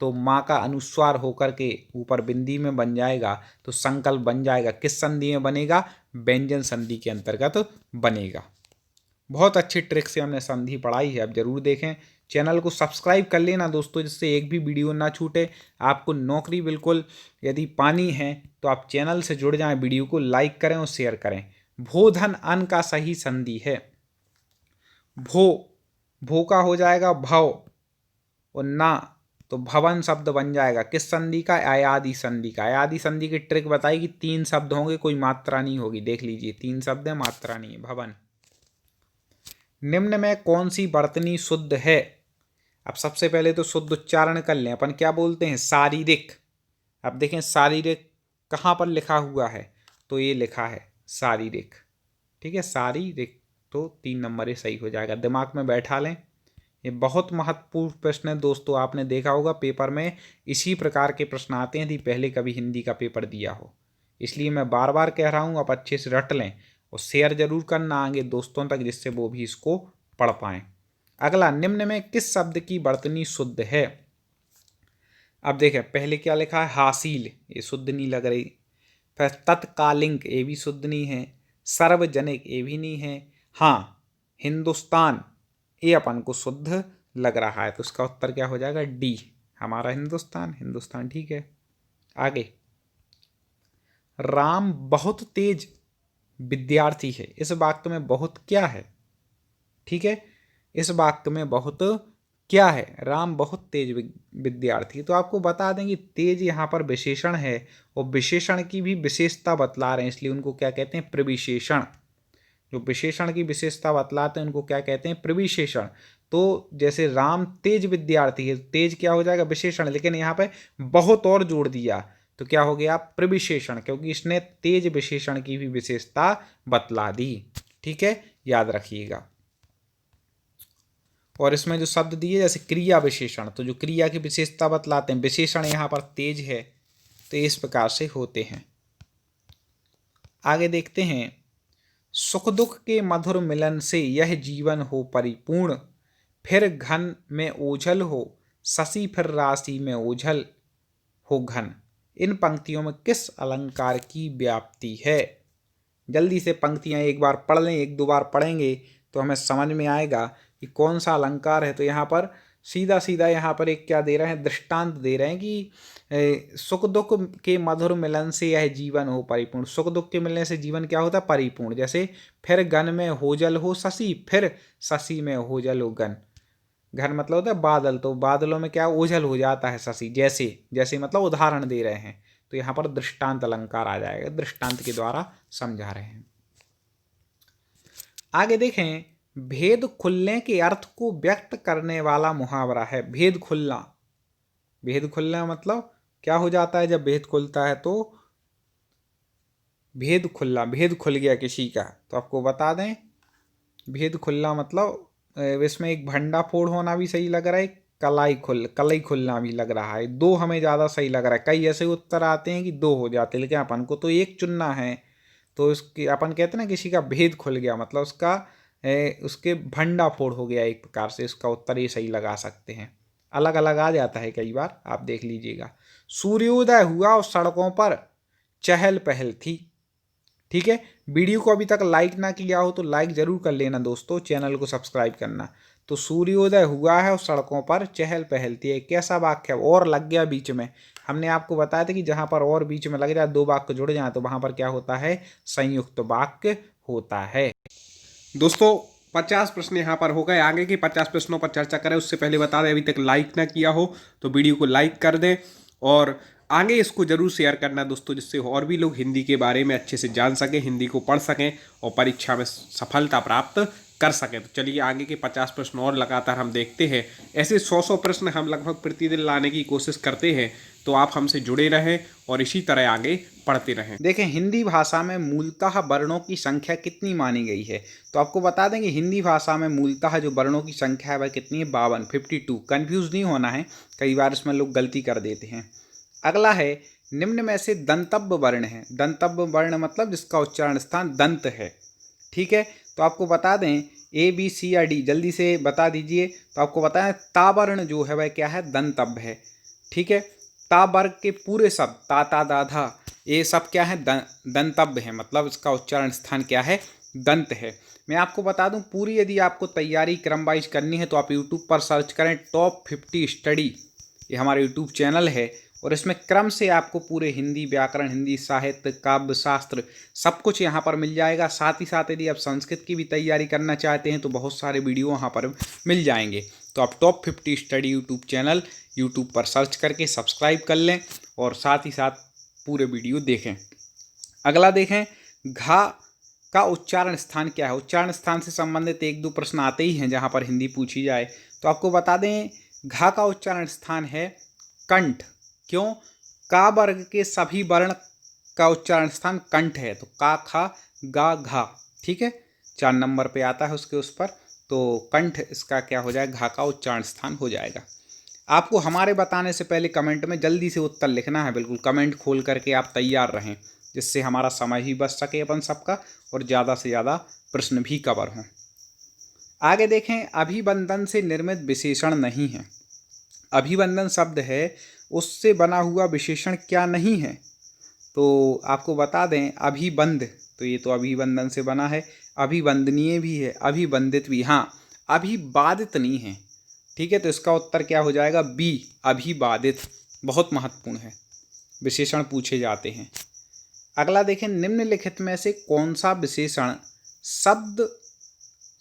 तो माँ का अनुस्वार होकर के ऊपर बिंदी में बन जाएगा तो संकल्प बन जाएगा। किस संधि में बनेगा? व्यंजन संधि के अंतर्गत बनेगा। बहुत अच्छी ट्रिक से हमने संधि पढ़ाई है, अब जरूर देखें। चैनल को सब्सक्राइब कर लेना दोस्तों, जिससे एक भी वीडियो ना छूटे। आपको नौकरी बिल्कुल यदि पानी है तो आप चैनल से जुड़ जाएं, वीडियो को लाइक करें और शेयर करें। भोधन अन का सही संधि है भो का हो जाएगा भव, और ना तो भवन शब्द बन जाएगा। किस संधि का? अयादि संधि का। अयादि संधि की ट्रिक बताई कि 3 शब्द होंगे, कोई मात्रा नहीं होगी। देख लीजिए 3 शब्द है, मात्रा नहीं है। भवन। निम्न में कौन सी वर्तनी शुद्ध है? अब सबसे पहले तो शुद्ध उच्चारण कर लें। अपन क्या बोलते हैं? शारीरिक। अब देखें शारीरिक कहाँ पर लिखा हुआ है, तो ये लिखा है शारीरिक। ठीक है, शारीरिक, तो 3 नंबर ये सही हो जाएगा। दिमाग में बैठा लें, ये बहुत महत्वपूर्ण प्रश्न है दोस्तों। आपने देखा होगा पेपर में इसी प्रकार के प्रश्न आते हैं यदि पहले कभी हिंदी का पेपर दिया हो, इसलिए मैं बार बार कह रहा हूँ आप अच्छे से रट लें और शेयर जरूर करना आगे दोस्तों तक, जिससे वो भी इसको पढ़ पाएं। अगला, निम्न में किस शब्द की वर्तनी शुद्ध है? अब देखें पहले क्या लिखा है? हासिल, ये शुद्ध नहीं लग रही। फिर तत्कालिक, ये भी शुद्ध नहीं है। सार्वजनिक, ये भी नहीं है। हाँ, हिंदुस्तान, ये अपन को शुद्ध लग रहा है, तो उसका उत्तर क्या हो जाएगा? डी, हमारा हिंदुस्तान। हिंदुस्तान ठीक है। आगे, राम बहुत तेज विद्यार्थी है, इस वाक्य में बहुत क्या है? ठीक है, इस वाक्य में बहुत क्या है? राम बहुत तेज विद्यार्थी। तो आपको बता दें कि तेज यहाँ पर विशेषण है, और विशेषण की भी विशेषता बतला रहे हैं, इसलिए उनको क्या कहते हैं? प्रविशेषण। जो विशेषण की विशेषता बतलाते हैं उनको क्या कहते हैं? प्रविशेषण। तो जैसे राम तेज विद्यार्थी है, तेज क्या हो जाएगा? विशेषण, लेकिन यहाँ पे बहुत और जोड़ दिया तो क्या हो गया? प्रविशेषण, क्योंकि इसने तेज विशेषण की भी विशेषता बतला दी। ठीक है, याद रखिएगा। और इसमें जो शब्द दिए जैसे क्रिया विशेषण, तो जो क्रिया की विशेषता बतलाते हैं, विशेषण यहाँ पर तेज है, तो इस प्रकार से होते हैं। आगे देखते हैं, सुख दुख के मधुर मिलन से यह जीवन हो परिपूर्ण, फिर घन में ओझल हो शशि, फिर राशि में ओझल हो घन। इन पंक्तियों में किस अलंकार की व्याप्ति है? जल्दी से पंक्तियां एक बार पढ़ लें, 1-2 बार पढ़ेंगे तो हमें समझ में आएगा कि कौन सा अलंकार है। तो यहाँ पर सीधा सीधा यहाँ पर एक क्या दे रहे हैं? दृष्टांत दे रहे हैं कि सुख दुख के मधुर मिलन से यह जीवन हो परिपूर्ण। सुख दुख के मिलने से जीवन क्या होता है? परिपूर्ण। जैसे फिर घन में होजल हो शशि, फिर शशि में होजल हो घन। घन मतलब होता है बादल, तो बादलों में क्या ओझल हो जाता है शशि। जैसे जैसे मतलब उदाहरण दे रहे हैं, तो यहाँ पर दृष्टांत अलंकार आ जाएगा, दृष्टांत के द्वारा समझा रहे हैं। आगे देखें, भेद खुलने के अर्थ को व्यक्त करने वाला मुहावरा है। भेद खुलना, भेद खुलना मतलब क्या हो जाता है? जब भेद खुलता है तो भेद खुलना, भेद खुल गया किसी का, तो आपको बता दें भेद खुलना मतलब इसमें एक भंडा फोड़ होना भी सही लग रहा है, कलई खुलना भी लग रहा है। 2 हमें ज़्यादा सही लग रहा है। कई ऐसे उत्तर आते हैं कि 2 हो जाते हैं, लेकिन अपन को तो एक चुनना है। तो उसकी अपन कहते हैं ना किसी का भेद खुल गया, मतलब उसका उसके भंडा फोड़ हो गया एक प्रकार से। इसका उत्तर ये सही लगा सकते हैं। अलग अलग आ जाता है कई बार, आप देख लीजिएगा। सूर्योदय हुआ और सड़कों पर चहल पहल थी। ठीक है, वीडियो को अभी तक लाइक ना किया हो तो लाइक जरूर कर लेना दोस्तों, चैनल को सब्सक्राइब करना। तो सूर्योदय हुआ है और सड़कों पर चहल पहल थी, कैसा वाक्य है? और लग गया बीच में। हमने आपको बताया था कि जहां पर और बीच में लग जाए, 2 वाक्य जुड़ जाए, तो वहां पर क्या होता है? संयुक्त वाक्य होता है।
दोस्तों 50 प्रश्न यहाँ पर हो गए। आगे के 50 प्रश्नों पर चर्चा करें उससे पहले बता दें, अभी तक लाइक ना किया हो तो वीडियो को लाइक कर दें और आगे इसको जरूर शेयर करना दोस्तों, जिससे और भी लोग हिंदी के बारे में अच्छे से जान सकें, हिंदी को पढ़ सकें और परीक्षा में सफलता प्राप्त कर सकें। तो चलिए आगे के 50 प्रश्न और लगातार हम देखते हैं। ऐसे 100 प्रश्न हम लगभग प्रतिदिन लाने की कोशिश करते हैं, तो आप हमसे जुड़े रहें और इसी तरह आगे पढ़ते रहें।
देखें, हिंदी भाषा में मूलतः वर्णों की संख्या कितनी मानी गई है? तो आपको बता दें कि हिंदी भाषा में मूलतः जो वर्णों की संख्या है वह कितनी है? 52, 52। कन्फ्यूज नहीं होना है, कई बार इसमें लोग गलती कर देते हैं। अगला है निम्न में से दंतव्य वर्ण है। दंतव्य वर्ण मतलब जिसका उच्चारण स्थान दंत है। ठीक है, तो आपको बता दें A B C या D, जल्दी से बता दीजिए। तो आपको बताएं ता वर्ण जो है वह क्या है, दंतव्य है। ठीक है, ता वर्ग के पूरे शब्द ता ता दा धा ये सब क्या है, दंतव्य है, मतलब इसका उच्चारण स्थान क्या है, दंत है। मैं आपको बता दूं पूरी यदि आपको तैयारी क्रम वाइज करनी है तो आप यूट्यूब पर सर्च करें टॉप 50 स्टडी, ये हमारा यूट्यूब चैनल है और इसमें क्रम से आपको पूरे हिंदी व्याकरण, हिंदी साहित्य, काव्य शास्त्र सब कुछ यहाँ पर मिल जाएगा। साथ ही साथ यदि आप संस्कृत की भी तैयारी करना चाहते हैं तो बहुत सारे वीडियो वहाँ पर मिल जाएंगे। तो आप top 50 study YouTube channel YouTube पर सर्च करके सब्सक्राइब कर लें और साथ ही साथ पूरे वीडियो देखें। अगला देखें, घा का उच्चारण स्थान क्या है। उच्चारण स्थान से संबंधित एक दो प्रश्न आते ही हैं जहाँ पर हिंदी पूछी जाए। तो आपको बता दें घा का उच्चारण स्थान है कंठ। क्यों? का वर्ग के सभी वर्ण का उच्चारण स्थान कंठ है, तो का खा गा घा। ठीक है, 4 नंबर पे आता है उसके उस पर, तो कंठ इसका क्या हो जाएगा, घा का उच्चारण स्थान हो जाएगा। आपको हमारे बताने से पहले कमेंट में जल्दी से उत्तर लिखना है, बिल्कुल कमेंट खोल करके आप तैयार रहें, जिससे हमारा समय ही बच सके अपन सबका और ज़्यादा से ज़्यादा प्रश्न भी कवर हों। आगे देखें, अभिवंदन से निर्मित विशेषण नहीं है। अभिवंदन शब्द है, उससे बना हुआ विशेषण क्या नहीं है। तो आपको बता दें अभिबंध, तो ये तो अभिवंदन से बना है। अभिवंदनीय भी है, अभिवंदित भी, हाँ अभिवादित नहीं है। ठीक है, तो इसका उत्तर क्या हो जाएगा, बी अभिवादित। बहुत महत्वपूर्ण है, विशेषण पूछे जाते हैं। अगला देखें, निम्नलिखित में से कौन सा विशेषण शब्द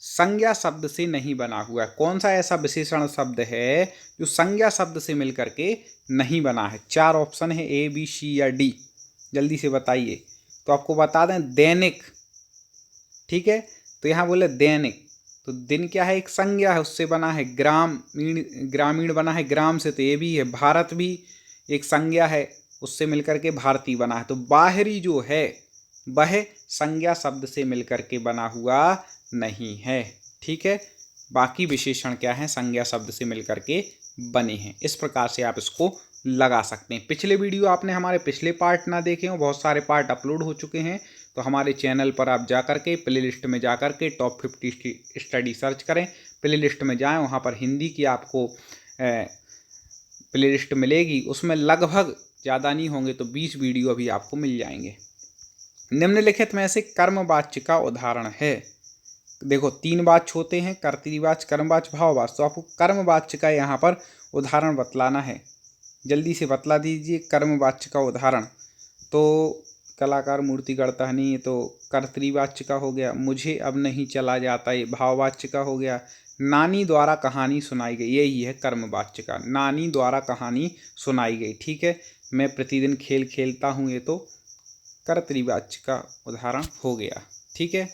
संज्ञा शब्द से नहीं बना हुआ है। कौन सा ऐसा विशेषण शब्द है जो संज्ञा शब्द से मिलकर के नहीं बना है। 4 ऑप्शन है A B C या D, जल्दी से बताइए। तो आपको बता दें दैनिक। ठीक है, तो यहाँ बोले दैनिक, तो दिन क्या है, एक संज्ञा है, उससे बना है। ग्रामीण, ग्रामीण बना है ग्राम से, तो ये भी है। भारत भी एक संज्ञा है, उससे मिलकर के भारतीय बना है। तो बाहरी जो है वह संज्ञा शब्द से मिलकर के बना हुआ नहीं है। ठीक है, बाकी विशेषण क्या है, संज्ञा शब्द से मिलकर के बने हैं। इस प्रकार से आप इसको लगा सकते हैं। पिछले वीडियो आपने हमारे पिछले पार्ट ना देखे हो, बहुत सारे पार्ट अपलोड हो चुके हैं, तो हमारे चैनल पर आप जा कर के प्ले लिस्ट में जा कर के टॉप 50 स्टडी सर्च करें। प्ले लिस्ट में जाएं, वहाँ पर हिंदी की आपको प्ले लिस्ट मिलेगी, उसमें लगभग ज़्यादा नहीं होंगे तो 20 वीडियो अभी आपको मिल जाएंगे। निम्नलिखित में से कर्मवाच्य का उदाहरण है। देखो 3 वाच्य होते हैं, कर्तृवाच्य, कर्मवाच्य, भाववाच्य। तो आपको कर्मवाच्य का यहाँ पर उदाहरण बतलाना है, जल्दी से बतला दीजिए कर्मवाच्य का उदाहरण। तो कलाकार मूर्ति गढ़ता है नहीं, ये तो कर्तृवाच्य का हो गया। मुझे अब नहीं चला जाता, ये भाववाच्य का हो गया। नानी द्वारा कहानी सुनाई गई, यही है कर्मवाच्य का, नानी द्वारा कहानी सुनाई गई। ठीक है, मैं प्रतिदिन खेल खेलता हूँ, ये तो कर्तृवाच्य का उदाहरण हो गया। ठीक है,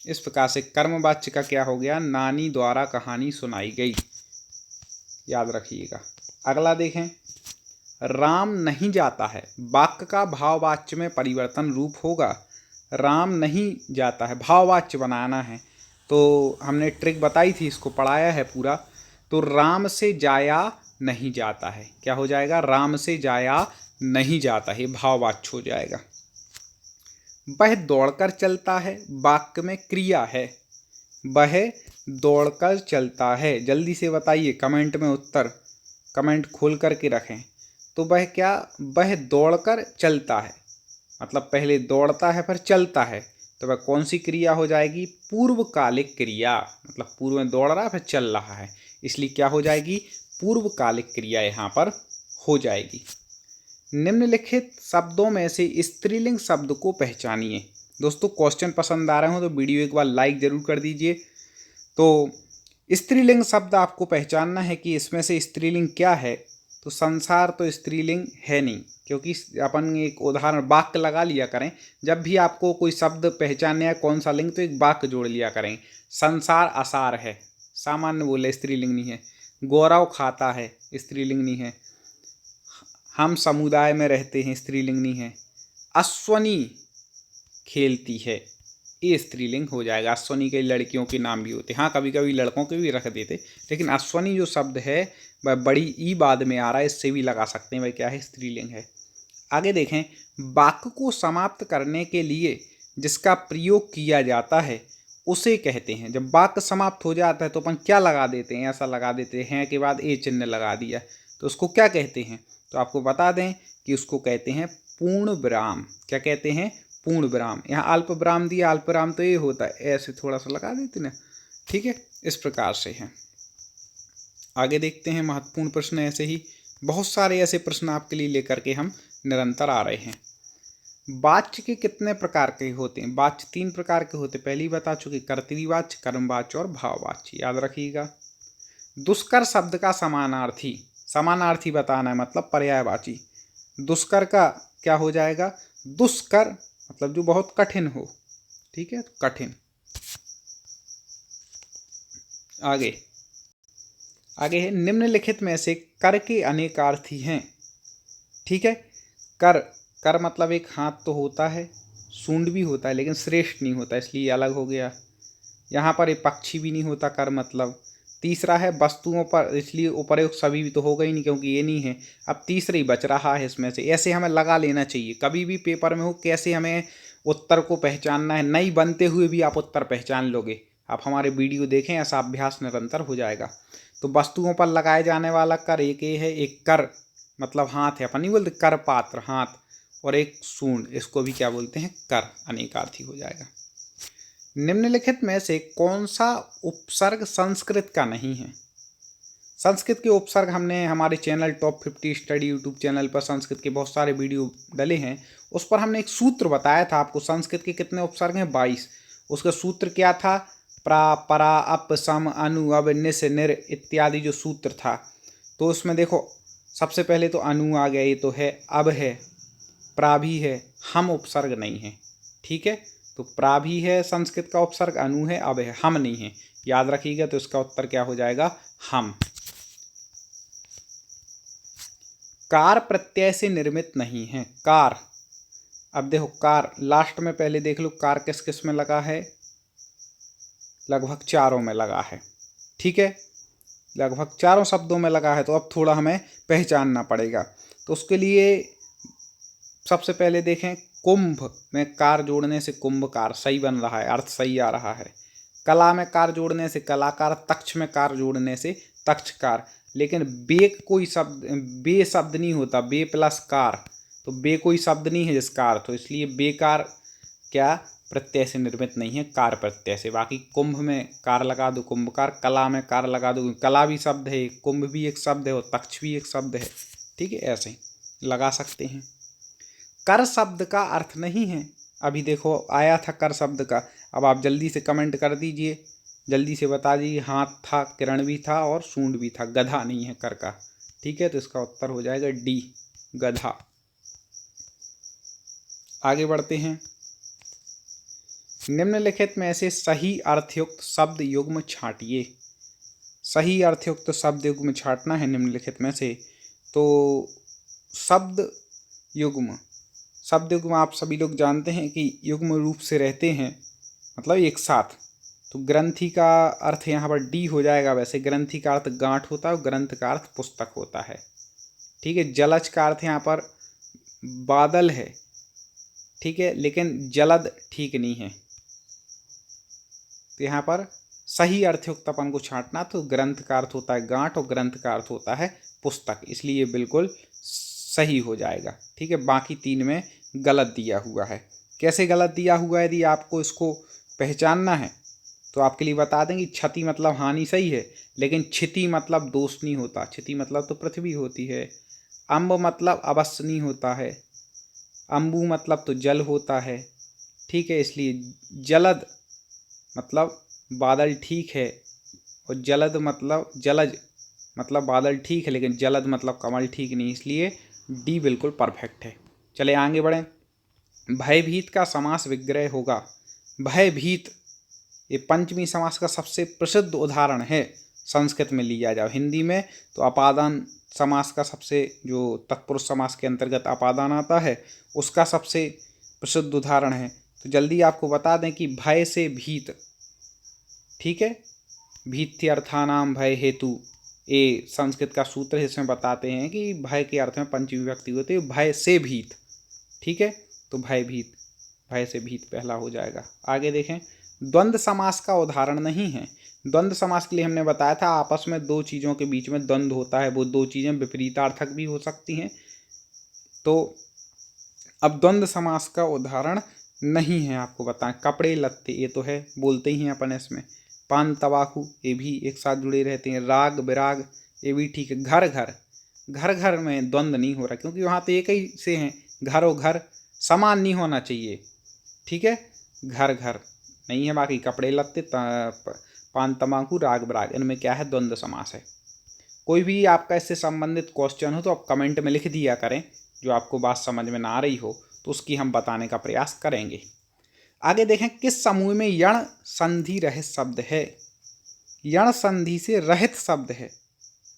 इस प्रकार से कर्मवाच्य का क्या हो गया, नानी द्वारा कहानी सुनाई गई, याद रखिएगा। अगला देखें, राम नहीं जाता है, वाक्य का भाववाच्य में परिवर्तन रूप होगा। राम नहीं जाता है, भाववाच्य बनाना है, तो हमने ट्रिक बताई थी, इसको पढ़ाया है पूरा। तो राम से जाया नहीं जाता है, क्या हो जाएगा, राम से जाया नहीं जाता है, भाववाच्य हो जाएगा। वह दौड़कर चलता है, वाक्य में क्रिया है, वह दौड़कर चलता है। जल्दी से बताइए, कमेंट में उत्तर, कमेंट खोल करके रखें। तो वह क्या, वह दौड़कर चलता है, मतलब पहले दौड़ता है फिर चलता है, तो वह कौन सी क्रिया हो जाएगी, पूर्वकालिक क्रिया, मतलब पूर्व में दौड़ रहा है फिर चल रहा है, इसलिए क्या हो जाएगी, पूर्वकालिक क्रिया यहाँ पर हो जाएगी। निम्नलिखित शब्दों में से स्त्रीलिंग शब्द को पहचानिए। दोस्तों क्वेश्चन पसंद आ रहे हो तो वीडियो एक बार लाइक जरूर कर दीजिए। तो स्त्रीलिंग शब्द आपको पहचानना है कि इसमें से स्त्रीलिंग क्या है। तो संसार तो स्त्रीलिंग है नहीं, क्योंकि अपन एक उदाहरण वाक्य लगा लिया करें, जब भी आपको कोई शब्द पहचानने है कौन सा लिंग, तो एक वाक्य जोड़ लिया करें। संसार आसार है, सामान्य बोले, स्त्रीलिंग नहीं है। गौरव खाता है, स्त्रीलिंग नहीं है। हम समुदाय में रहते हैं, स्त्रीलिंग नहीं है। अश्वनी खेलती है, ए स्त्रीलिंग हो जाएगा। अश्वनी कई लड़कियों के नाम भी होते हैं, हाँ कभी कभी लड़कों के भी रख देते, लेकिन अश्वनी जो शब्द है वह बड़ी ई बाद में आ रहा है, इससे भी लगा सकते हैं भाई क्या है, स्त्रीलिंग है। आगे देखें, वाक्य को समाप्त करने के लिए जिसका प्रयोग किया जाता है उसे कहते हैं। जब वाक्य समाप्त हो जाता है तो अपन क्या लगा देते हैं, ऐसा लगा देते हैं के बाद ए चिन्ह लगा दिया, तो उसको क्या कहते हैं? तो आपको बता दें कि उसको कहते हैं पूर्ण विराम। क्या कहते हैं? पूर्ण विराम। यहाँ अल्प विराम दिया, अल्प विराम तो ये होता है, ऐसे थोड़ा सा लगा देते ना, ठीक है, इस प्रकार से है। आगे देखते हैं महत्वपूर्ण प्रश्न, ऐसे ही बहुत सारे ऐसे प्रश्न आपके लिए लेकर के हम निरंतर आ रहे हैं। वाच्य के कितने प्रकार के होते हैं? वाच्य 3 प्रकार के होते हैं, पहले ही बता चुके, कर्तरीवाच्य, कर्मवाच्य और भाववाच्य, याद रखिएगा। दुष्कर शब्द का समानार्थी, समानार्थी बताना है मतलब पर्यायवाची। दुष्कर का क्या हो जाएगा? दुष्कर मतलब जो बहुत कठिन हो, ठीक है, कठिन। आगे है, निम्नलिखित में से कर के अनेकार्थी हैं, ठीक है। कर मतलब एक हाथ तो होता है, सूंड भी होता है, लेकिन श्रेष्ठ नहीं होता, इसलिए अलग हो गया। यहाँ पर एक पक्षी भी नहीं होता कर मतलब। तीसरा है वस्तुओं पर, इसलिए उपरयुक्त सभी भी तो होगा ही नहीं क्योंकि ये नहीं है। अब तीसरा ही बच रहा है इसमें से, ऐसे हमें लगा लेना चाहिए कभी भी पेपर में हो, कैसे हमें उत्तर को पहचानना है, नहीं बनते हुए भी आप उत्तर पहचान लोगे। आप हमारे वीडियो देखें, ऐसा अभ्यास निरंतर हो जाएगा। तो वस्तुओं पर लगाए जाने वाला कर एक ये है, एक कर मतलब हाथ है, अपन नहीं बोलते कर पात्र हाथ, और एक सूंड, इसको भी क्या बोलते हैं? कर, अनेकार्थी हो जाएगा। निम्नलिखित में से कौन सा उपसर्ग संस्कृत का नहीं है? संस्कृत के उपसर्ग हमने हमारे channel top 50 study YouTube channel पर संस्कृत के बहुत सारे वीडियो डले हैं, उस पर हमने एक सूत्र बताया था आपको। संस्कृत के कितने उपसर्ग हैं? 22। उसका सूत्र क्या था? प्रा, परा, अप, सम, अनु, अब, निस, निर इत्यादि जो सूत्र था। तो उसमें देखो सबसे पहले तो अनु आ गया, ये तो है, अब है, प्रा भी है, हम उपसर्ग नहीं है, ठीक है। तो प्रा भी है संस्कृत का उपसर्ग, अनु है, अब है, हम नहीं है, याद रखिएगा। तो इसका उत्तर क्या हो जाएगा? हम। कार प्रत्यय से निर्मित नहीं है। कार, अब देखो कार लास्ट में पहले देख लो, कार किस किस में लगा है? लगभग चारों में लगा है, ठीक है, लगभग चारों शब्दों में लगा है। तो अब थोड़ा हमें पहचानना पड़ेगा। तो उसके लिए सबसे पहले देखें, कुंभ में कार जोड़ने से कुंभकार सही बन रहा है, अर्थ सही आ रहा है। कला में कार जोड़ने से कलाकार, तक्ष में कार जोड़ने से तक्षकार। लेकिन बे कोई शब्द, बे शब्द नहीं होता, बे प्लस कार, तो बे कोई शब्द नहीं है जिसका अर्थ हो, इसलिए बेकार क्या प्रत्यय से निर्मित नहीं है, कार प्रत्यय से। बाकी कुंभ में कार लगा दो कुंभकार, कला में कार लगा दो, कला भी शब्द है, कुंभ भी एक शब्द है और तक्ष भी एक शब्द है, ठीक है, ऐसे ही लगा सकते हैं। कर शब्द का अर्थ नहीं है, अभी देखो आया था कर शब्द का, अब आप जल्दी से कमेंट कर दीजिए, जल्दी से बता दीजिए। हाथ था, किरण भी था और सूंड भी था, गधा नहीं है कर का, ठीक है। तो इसका उत्तर हो जाएगा डी, गधा। आगे बढ़ते हैं। निम्नलिखित में से सही अर्थयुक्त शब्द युग्म छांटिए। सही अर्थयुक्त शब्द युग्म छांटना है निम्नलिखित में से। तो शब्द युग्म आप सभी लोग जानते हैं कि युग्म रूप से रहते हैं, मतलब एक साथ। तो ग्रंथि का अर्थ यहाँ पर डी हो जाएगा। वैसे ग्रंथि का अर्थ गांठ होता है और ग्रंथ का अर्थ पुस्तक होता है, ठीक है। जलज का अर्थ यहाँ पर बादल है, ठीक है, लेकिन जलद ठीक नहीं है। तो यहाँ पर सही अर्थयुक्त अपन को छांटना, तो ग्रंथ का अर्थ होता है गांठ और ग्रंथ का अर्थ होता है पुस्तक, इसलिए बिल्कुल सही हो जाएगा, ठीक है। बाकी 3 में गलत दिया हुआ है। कैसे गलत दिया हुआ है, यदि आपको इसको पहचानना है तो आपके लिए बता दें कि क्षति मतलब हानि सही है, लेकिन क्षति मतलब दोष नहीं होता। क्षति मतलब तो पृथ्वी होती है। अम्ब मतलब अवश्य नहीं होता है। अम्बु मतलब तो जल होता है, ठीक है। इसलिए जलद मतलब बादल ठीक है, और जलद मतलब जलज मतलब बादल ठीक है, लेकिन जलद मतलब कमल ठीक नहीं, इसलिए डी बिल्कुल परफेक्ट है। चले आगे बढ़ें। भयभीत का समास विग्रह होगा। भयभीत ये पंचमी समास का सबसे प्रसिद्ध उदाहरण है, संस्कृत में लिया जाए। हिंदी में तो अपादान समास का सबसे, जो तत्पुरुष समास के अंतर्गत अपादान आता है, उसका सबसे प्रसिद्ध उदाहरण है। तो तो जल्दी आपको बता दें कि भय से भीत, ठीक है, भीत्यर्थानाम भय हेतु, ये संस्कृत का सूत्र है। इसमें बताते हैं कि भय के अर्थ में पंचमी विभक्ति होती है, भय से भीत, ठीक है। तो भयभीत, भय से भीत पहला हो जाएगा। आगे देखें, द्वंद्व समास का उदाहरण नहीं है। द्वंद्व समास के लिए हमने बताया था आपस में दो चीज़ों के बीच में द्वंद्व होता है, वो दो चीज़ें विपरीतार्थक भी हो सकती हैं। तो अब द्वंद्व समास का उदाहरण नहीं है, आपको बताएं। कपड़े लत्ते, ये तो है, बोलते ही हैं अपन इसमें। पान तंबाकू, ये भी एक साथ जुड़े रहते हैं। राग विराग, ये भी ठीक है। घर घर, घर घर में द्वंद्व नहीं हो रहा, क्योंकि वहाँ तो एक ही से हैं, घर और घर समान नहीं होना चाहिए, ठीक है। घर घर नहीं है। बाकी कपड़े लत्ते, पान तंबाकू, राग विराग, इनमें क्या है, द्वंद्व समास है। कोई भी आपका इससे संबंधित क्वेश्चन हो तो आप कमेंट में लिख दिया करें, जो आपको बात समझ में ना आ रही हो तो उसकी हम बताने का प्रयास करेंगे। आगे देखें, किस समूह में यण संधि रहित शब्द है। यण संधि से रहित शब्द है,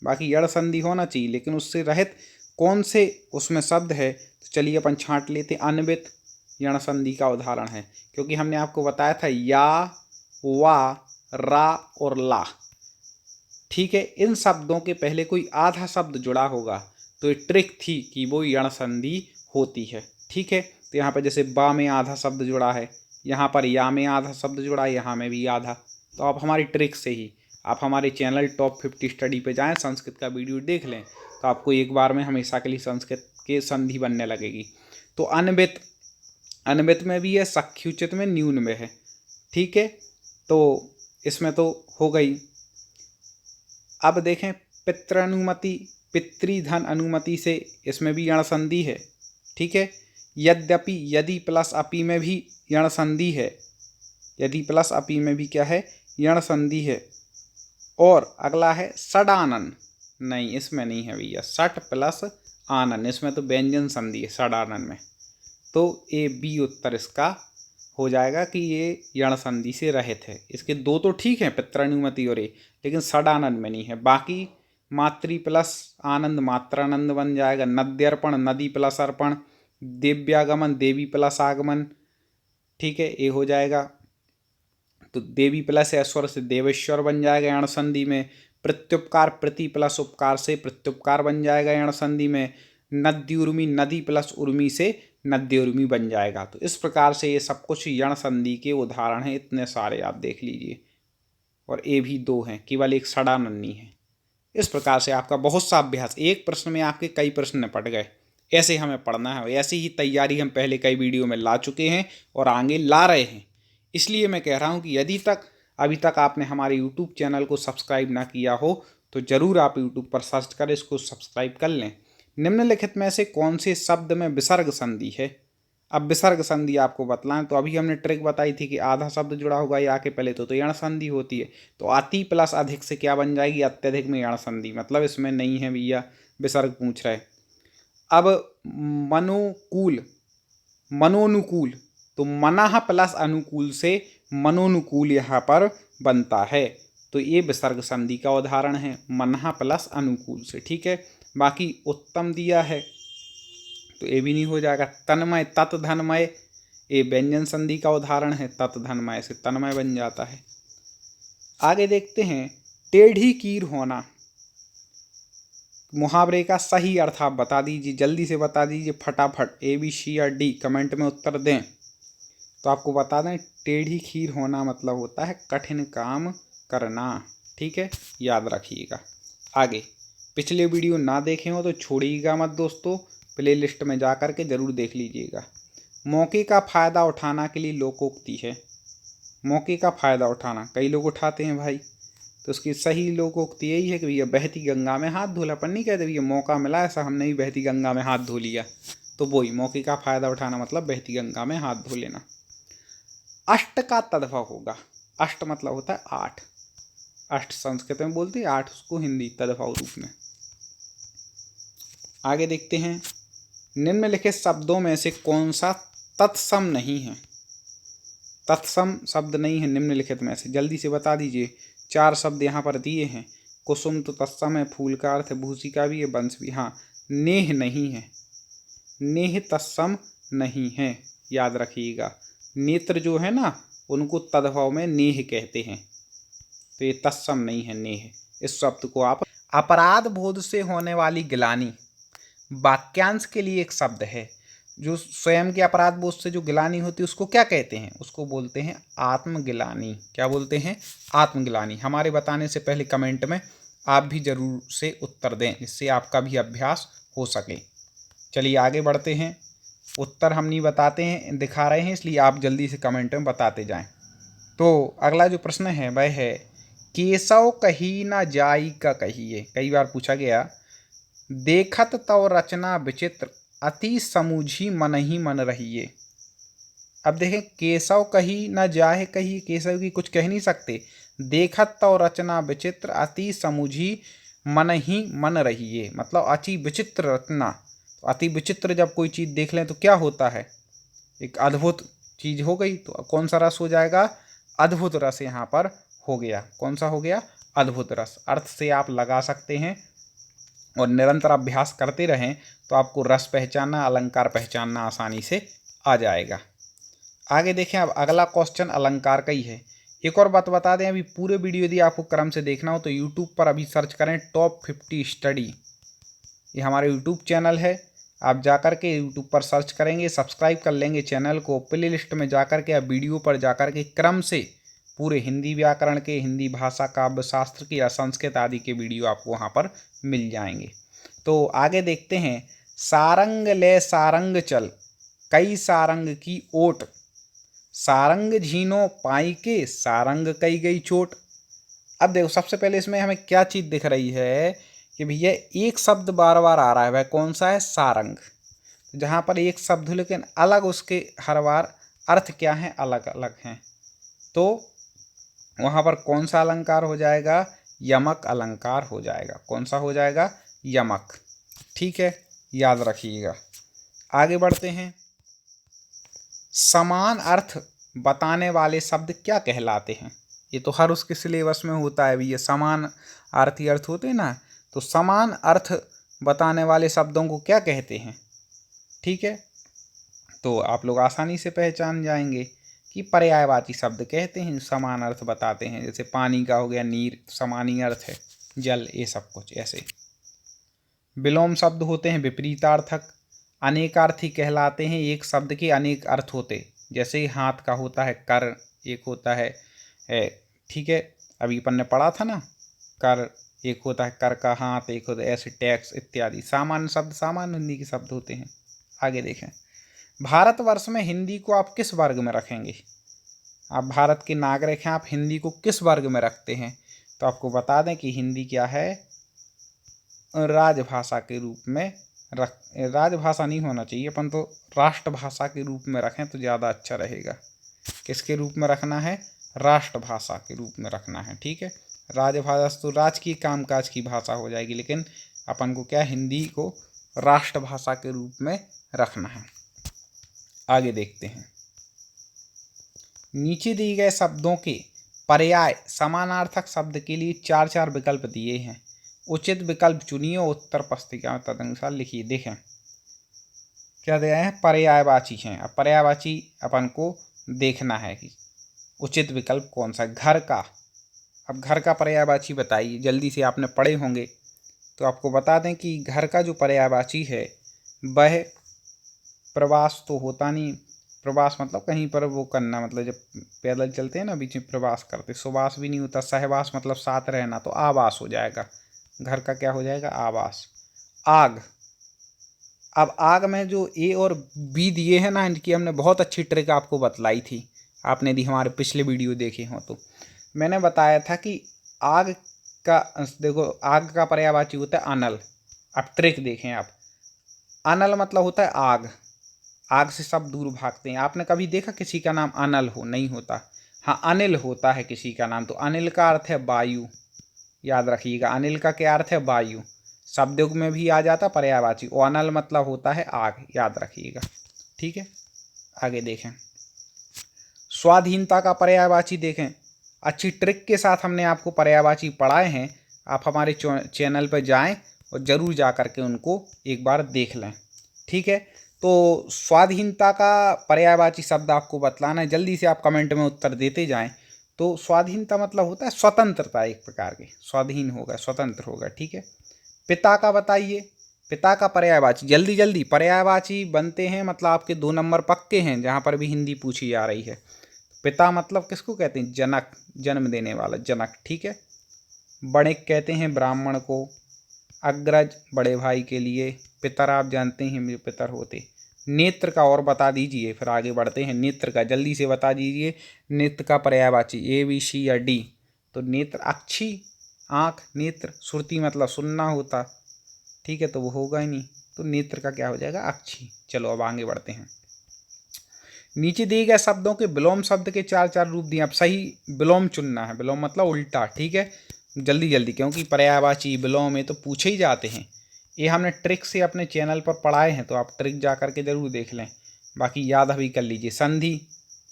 बाकी यण संधि होना चाहिए, लेकिन उससे रहित कौन से उसमें शब्द है, तो चलिए अपन छांट लेते। अन्वित यण संधि का उदाहरण है, क्योंकि हमने आपको बताया था या, वा, रा और ला, ठीक है। इन शब्दों के पहले कोई आधा शब्द जुड़ा होगा तो ये ट्रिक थी कि वो यण संधि होती है, ठीक है। तो यहाँ पर जैसे बा में आधा शब्द जुड़ा है, यहाँ पर या में आधा शब्द जुड़ा है, यहाँ में भी आधा। तो आप हमारी ट्रिक से ही आप हमारे चैनल टॉप 50 स्टडी पे जाएं, संस्कृत का वीडियो देख लें, तो आपको एक बार में हमेशा के लिए संस्कृत के संधि बनने लगेगी। तो अन्वित, अन्वित में भी है, सख्युचित में, न्यून में है, ठीक है। तो इसमें तो हो गई। अब देखें, पितृनुमति, पितृधन अनुमति से, इसमें भी यण संधि है, ठीक है। यद्यपि, यदि प्लस अपि में भी यण संधि है, यदि प्लस अपि में भी क्या है, यण संधि है। और अगला है षडानन, नहीं इसमें नहीं है भैया, षट प्लस आनन, इसमें तो व्यंजन संधि है षडानन में। तो ए बी उत्तर इसका हो जाएगा कि ये यण संधि से रहित है। इसके दो तो ठीक है, पितृनुमति और ये, लेकिन षडानंद में नहीं है। बाकी मातृ प्लस आनंद मात्रानंद बन जाएगा। नद्यर्पण, नदी प्लस अर्पण। देव्यागमन, देवी प्लस आगमन, ठीक है, ये हो जाएगा। तो देवी प्लस ऐश्वर से देवेश्वर बन जाएगा यण संधि में। प्रत्युपकार, प्रति प्लस उपकार से प्रत्युपकार बन जाएगा यण संधि में। नद्युर्मी, नदी प्लस उर्मी से नद्युर्मी बन जाएगा। तो इस प्रकार से ये सब कुछ यण संधि के उदाहरण हैं, इतने सारे आप देख लीजिए। और ये भी दो हैं, केवल एक षडानन नहीं है। इस प्रकार से आपका बहुत सा अभ्यास, एक प्रश्न में आपके कई प्रश्न निपट गए। ऐसे हमें पढ़ना है, ऐसी ही तैयारी हम पहले कई वीडियो में ला चुके हैं और आगे ला रहे हैं। इसलिए मैं कह रहा हूँ कि यदि अभी तक आपने हमारे यूट्यूब चैनल को सब्सक्राइब ना किया हो तो ज़रूर आप यूट्यूब पर सर्च करें, इसको सब्सक्राइब कर लें। निम्नलिखित में से कौन से शब्द में विसर्ग संधि है। अब विसर्ग संधि आपको बतलाएं तो अभी हमने ट्रिक बताई थी कि आधा शब्द जुड़ा होगा या के पहले तो यण संधि होती है। तो अति प्लस अधिक से क्या बन जाएगी, अत्यधिक में यण संधि, मतलब इसमें नहीं है भैया, विसर्ग पूछ रहे। अब मनोकूल, मनोनुकूल, तो मनः प्लस अनुकूल से मनोनुकूल यहाँ पर बनता है, तो ये विसर्ग संधि का उदाहरण है, मनः प्लस अनुकूल से, ठीक है। बाकी उत्तम दिया है तो ये भी नहीं हो जाएगा। तन्मय, तत् धनमय, ये व्यंजन संधि का उदाहरण है, तत् धनमय से तन्मय बन जाता है। आगे देखते हैं, टेढ़ी कीर होना, मुहावरे का सही अर्थ आप बता दीजिए, जल्दी से बता दीजिए फटाफट, ए बी सी या डी कमेंट में उत्तर दें। तो आपको बता दें, टेढ़ी खीर होना मतलब होता है कठिन काम करना, ठीक है, याद रखिएगा। आगे, पिछले वीडियो ना देखे हो तो छोड़िएगा मत दोस्तों, प्लेलिस्ट में जा कर के ज़रूर देख लीजिएगा। मौके का फ़ायदा उठाना के लिए लोकोक्ति है। मौके का फ़ायदा उठाना, कई लोग उठाते हैं भाई, तो उसकी सही लोकोक्ति यही है कि भैया बहती गंगा में हाथ धोला। अपन नहीं कहते भैया मौका मिला ऐसा, हमने भी बहती गंगा में हाथ धो लिया, तो वही मौके का फ़ायदा उठाना मतलब बहती गंगा में हाथ धो लेना। अष्ट का तद्भव होगा, अष्ट मतलब होता है आठ, अष्ट संस्कृत में बोलते हैं, आठ उसको हिंदी तद्भव रूप में। आगे देखते हैं, निम्नलिखित शब्दों में से कौन सा तत्सम नहीं है। तत्सम शब्द नहीं है निम्नलिखित में से, जल्दी से बता दीजिए। 4 शब्द यहाँ पर दिए हैं। कुसुम तो तत्सम है, फूल का अर्थ है, भूसी का भी है, वंश भी। हाँ, नेह नहीं है, नेह तत्सम नहीं है, याद रखिएगा, नेत्र जो है ना उनको तद्भव में नेह कहते हैं, तो ये तत्सम नहीं है नेह। इस शब्द को आप अपराध बोध से होने वाली गिलानी वाक्यांश के लिए एक शब्द है। जो स्वयं के अपराध बोध से जो गिलानी होती है उसको क्या कहते हैं? उसको बोलते हैं आत्मगिलानी। क्या बोलते हैं? आत्मगिलानी। हमारे बताने से पहले कमेंट में आप भी जरूर से उत्तर दें, जिससे आपका भी अभ्यास हो सके। चलिए आगे बढ़ते हैं। उत्तर हम नहीं बताते हैं, दिखा रहे हैं, इसलिए आप जल्दी से कमेंट में बताते जाएं। तो अगला जो प्रश्न है वह है केशव कही ना जाई का कहिए। कई बार पूछा गया। देखत तव रचना विचित्र अति समूझी मन ही मन रहिए। अब देखें, केशव कही न जाहे कही, केशव की कुछ कह नहीं सकते। देखत तव रचना विचित्र अति समूझी मन ही मन रहिए, मतलब अति विचित्र रचना। तो अति विचित्र जब कोई चीज़ देख लें तो क्या होता है? एक अद्भुत चीज़ हो गई। तो कौन सा रस हो जाएगा? अद्भुत रस यहाँ पर हो गया। कौन सा हो गया? अद्भुत रस। अर्थ से आप लगा सकते हैं और निरंतर अभ्यास करते रहें तो आपको रस पहचानना, अलंकार पहचानना आसानी से आ जाएगा। आगे देखें, अब अगला क्वेश्चन अलंकार का ही है। एक और बात बता दें, अभी पूरे वीडियो यदि आपको क्रम से देखना हो तो यूट्यूब पर अभी सर्च करें टॉप 50 स्टडी। ये हमारा यूट्यूब चैनल है। आप जाकर के यूट्यूब पर सर्च करेंगे, सब्सक्राइब कर लेंगे चैनल को, प्ले लिस्ट में जाकर के या वीडियो पर जाकर के क्रम से पूरे हिंदी व्याकरण के, हिंदी भाषा, काव्य शास्त्र की या संस्कृत आदि के वीडियो आपको वहाँ पर मिल जाएंगे। तो आगे देखते हैं। सारंग ले सारंग चल कई सारंग की ओट, सारंग झीनो पाई के सारंग कई गई चोट। अब देखो, सबसे पहले इसमें हमें क्या चीज़ दिख रही है कि भैया एक शब्द बार बार आ रहा है। वह कौन सा है? सारंग। जहाँ पर एक शब्द लेकिन अलग उसके हर बार अर्थ क्या है? अलग अलग हैं। तो वहाँ पर कौन सा अलंकार हो जाएगा? यमक अलंकार हो जाएगा। कौन सा हो जाएगा? यमक। ठीक है, याद रखिएगा। आगे बढ़ते हैं। समान अर्थ बताने वाले शब्द क्या कहलाते हैं? ये तो हर उसके सिलेबस में होता है भी, ये समान अर्थ ही अर्थ होते हैं ना। तो समान अर्थ बताने वाले शब्दों को क्या कहते हैं? ठीक है, तो आप लोग आसानी से पहचान जाएंगे कि पर्यायवाची शब्द कहते हैं, समान अर्थ बताते हैं। जैसे पानी का हो गया नीर, समान ही अर्थ है। जल, ये सब कुछ ऐसे। विलोम शब्द होते हैं विपरीतार्थक, अनेकार्थी कहलाते हैं। एक शब्द के अनेक अर्थ होते, जैसे हाथ का होता है कर, एक होता है ठीक है, अभी अपन ने पढ़ा था ना, कर एक होता है, कर का हाथ एक होता है, ऐसे टैक्स इत्यादि। सामान्य शब्द सामान्य हिंदी के शब्द होते हैं। आगे देखें। भारतवर्ष में हिंदी को आप किस वर्ग में रखेंगे? आप भारत के नागरिक हैं, आप हिंदी को किस वर्ग में रखते हैं? तो आपको बता दें कि हिंदी क्या है? राजभाषा के रूप में रख, राजभाषा नहीं होना चाहिए, अपन तो राष्ट्रभाषा के रूप में रखें तो ज़्यादा अच्छा रहेगा। किसके रूप में रखना है? राष्ट्रभाषा के रूप में रखना है। ठीक है, राजभाषा तो राजकीय कामकाज की भाषा हो जाएगी, लेकिन अपन को क्या, हिंदी को राष्ट्रभाषा के रूप में रखना है। आगे देखते हैं। नीचे दिए गए शब्दों के पर्याय समानार्थक शब्द के लिए 4 विकल्प दिए हैं। उचित विकल्प चुनिए, उत्तर पुस्तिका में तदनुसार लिखिए। देखें क्या दिया है? पर्यायवाची हैं। अब पर्यायवाची अपन को देखना है कि उचित विकल्प कौन सा। घर का, अब घर का पर्यायवाची बताइए। जल्दी से आपने पढ़े होंगे तो आपको बता दें कि घर का जो पर्यायवाची है वह प्रवास तो होता नहीं। प्रवास मतलब कहीं पर वो करना, मतलब जब पैदल चलते हैं ना बीच में प्रवास करते। सुवास भी नहीं होता। सहवास मतलब साथ रहना, तो आवास हो जाएगा। घर का क्या हो जाएगा? आवास। आग, अब आग में जो ए और बी दिए हैं ना, इनकी हमने बहुत अच्छी ट्रिक आपको बतलाई थी। आपने यदि हमारे पिछले वीडियो देखे हों तो मैंने बताया था कि आग का, देखो आग का पर्यायवाची होता है अनल। अब ट्रिक देखें आप। अनल मतलब होता है आग। आग से सब दूर भागते हैं। आपने कभी देखा किसी का नाम अनल हो? नहीं होता। हाँ, अनिल होता है किसी का नाम। तो अनिल का अर्थ है वायु। याद रखिएगा, अनिल का क्या अर्थ है? वायु। शब्दयुग में भी आ जाता पर्यायवाची। और अनल मतलब होता है आग, याद रखिएगा। ठीक है, आगे देखें। स्वाधीनता का पर्यायवाची देखें। अच्छी ट्रिक के साथ हमने आपको पर्यायवाची पढ़ाए हैं। आप हमारे चैनल पर जाएं और ज़रूर जा कर के उनको एक बार देख लें। ठीक है, तो स्वाधीनता का पर्यायवाची शब्द आपको बतलाना है, जल्दी से आप कमेंट में उत्तर देते जाएं। तो स्वाधीनता मतलब होता है स्वतंत्रता, एक प्रकार के स्वाधीन होगा, स्वतंत्र होगा, ठीक है। पिता का बताइए, पिता का पर्यायवाची, जल्दी जल्दी पर्यायवाची बनते हैं, मतलब आपके 2 नंबर पक्के हैं जहाँ पर भी हिंदी पूछी जा रही है। पिता मतलब किसको कहते हैं? जनक, जन्म देने वाला जनक, ठीक है। बणिक कहते हैं ब्राह्मण को। अग्रज बड़े भाई के लिए। पितर आप जानते हैं मेरे पितर होते। नेत्र का और बता दीजिए, फिर आगे बढ़ते हैं। नेत्र का जल्दी से बता दीजिए, नेत्र का पर्यायवाची ए बी सी या डी। तो नेत्र अक्षी, आँख, नेत्र। सुरती मतलब सुनना होता, ठीक है, तो वो होगा ही नहीं, तो नेत्र का क्या हो जाएगा? अक्षी। चलो अब आगे बढ़ते हैं। नीचे दिए गए शब्दों के विलोम शब्द के 4 रूप दिए, अब सही विलोम चुनना है। विलोम मतलब उल्टा, ठीक है, जल्दी जल्दी, क्योंकि पर्यायवाची विलोम में तो पूछे ही जाते हैं। ये हमने ट्रिक से अपने चैनल पर पढ़ाए हैं, तो आप ट्रिक जा करके ज़रूर देख लें, बाकी याद अभी कर लीजिए। संधि,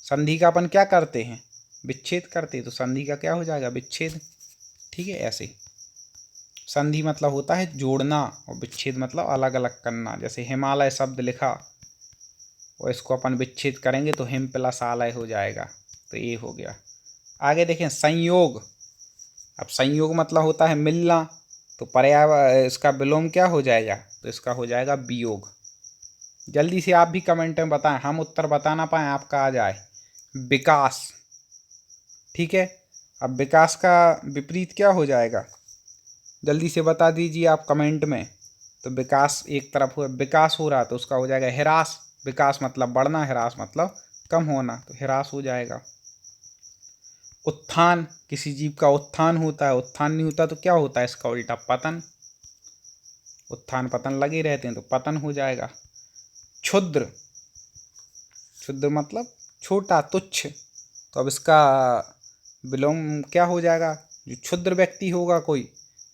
संधि का अपन क्या करते हैं? विच्छेद करते हैं, तो संधि का क्या हो जाएगा? विच्छेद, ठीक है। ऐसे संधि मतलब होता है जोड़ना, और विच्छेद मतलब अलग अलग करना। जैसे हिमालय शब्द लिखा और इसको अपन विच्छेद करेंगे तो हिम प्लस आलय हो जाएगा, तो ये हो गया। आगे देखें संयोग। अब संयोग मतलब होता है मिलना, तो पर्याय इसका विलोम क्या हो जाएगा? तो इसका हो जाएगा वियोग। जल्दी से आप भी कमेंट में बताएं, हम उत्तर बता ना पाएँ, आपका आ जाए। विकास, ठीक है। अब विकास का विपरीत क्या हो जाएगा? जल्दी से बता दीजिए आप कमेंट में। तो विकास एक तरफ हुआ, विकास हो रहा, तो उसका हो जाएगा ह्रास। विकास मतलब बढ़ना, ह्रास मतलब कम होना, तो ह्रास हो जाएगा। उत्थान, किसी जीव का उत्थान होता है, उत्थान नहीं होता तो क्या होता है? इसका उल्टा पतन। उत्थान पतन लगे रहते हैं, तो पतन हो जाएगा। क्षुद्र, क्षुद्र मतलब छोटा, तुच्छ, तो अब इसका विलोम क्या हो जाएगा? जो क्षुद्र व्यक्ति होगा, कोई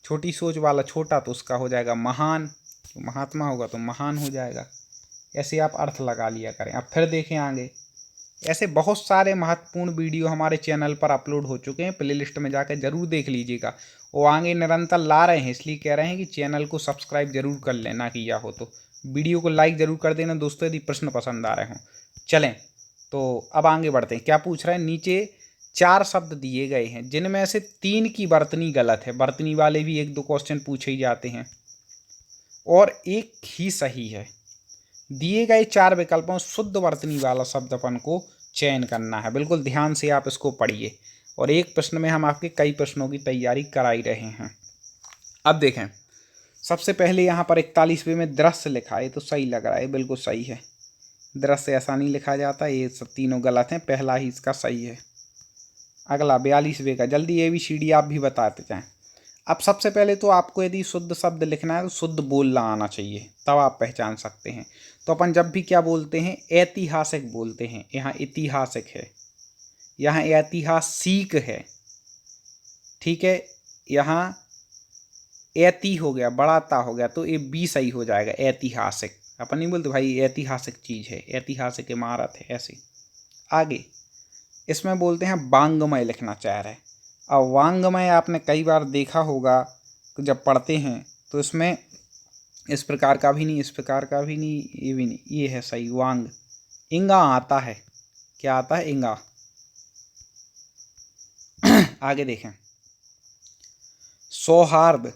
छोटी सोच वाला, छोटा, तो उसका हो जाएगा महान। तो महात्मा होगा तो महान हो जाएगा। ऐसे आप अर्थ लगा लिया करें। अब फिर देखें आगे, ऐसे बहुत सारे महत्वपूर्ण वीडियो हमारे चैनल पर अपलोड हो चुके हैं, प्लेलिस्ट में जाकर जरूर देख लीजिएगा। वो आगे निरंतर ला रहे हैं, इसलिए कह रहे हैं कि चैनल को सब्सक्राइब जरूर कर लेना, किया हो तो वीडियो को लाइक जरूर कर देना दोस्तों, यदि प्रश्न पसंद आ रहे हों। चलें तो अब आगे बढ़ते हैं। क्या पूछ रहे हैं? नीचे 4 शब्द दिए गए हैं, जिनमें से 3 की वर्तनी गलत है। वर्तनी वाले भी 1-2 क्वेश्चन पूछे ही जाते हैं, और एक ही सही है। दिए गए 4 विकल्पों शुद्ध वर्तनी वाला शब्द अपन को चयन करना है। बिल्कुल ध्यान से आप इसको पढ़िए, और एक प्रश्न में हम आपके कई प्रश्नों की तैयारी कराई रहे हैं। अब देखें, सबसे पहले यहाँ पर 41वें में दृश्य लिखा है, तो सही लग रहा है, बिल्कुल सही है। दृश्य ऐसा नहीं लिखा जाता, ये सब तीनों गलत हैं, पहला ही इसका सही है। अगला 42वें का, जल्दी ABCD आप भी बताते जाएँ। अब सबसे पहले तो आपको यदि शुद्ध शब्द लिखना है तो शुद्ध बोलना आना चाहिए, तब आप पहचान सकते हैं। तो अपन जब भी क्या बोलते हैं? ऐतिहासिक बोलते हैं। यहाँ ऐतिहासिक है, यहाँ ऐतिहासिक है, ठीक है। यहाँ ऐति हो गया, बड़ा ता हो गया, तो ये बी सही हो जाएगा, ऐतिहासिक। अपन नहीं बोलते भाई ऐतिहासिक चीज़ है, ऐतिहासिक इमारत है, ऐसे। आगे इसमें बोलते हैं वांग्मय लिखना चाह रहे हैं। अब वांग्मय आपने कई बार देखा होगा, जब पढ़ते हैं तो इसमें इस प्रकार का भी नहीं, इस प्रकार का भी नहीं, ये भी नहीं, ये है सही, वांग। इंगा आता है, क्या आता है? इंगा। आगे देखें, सौहार्द,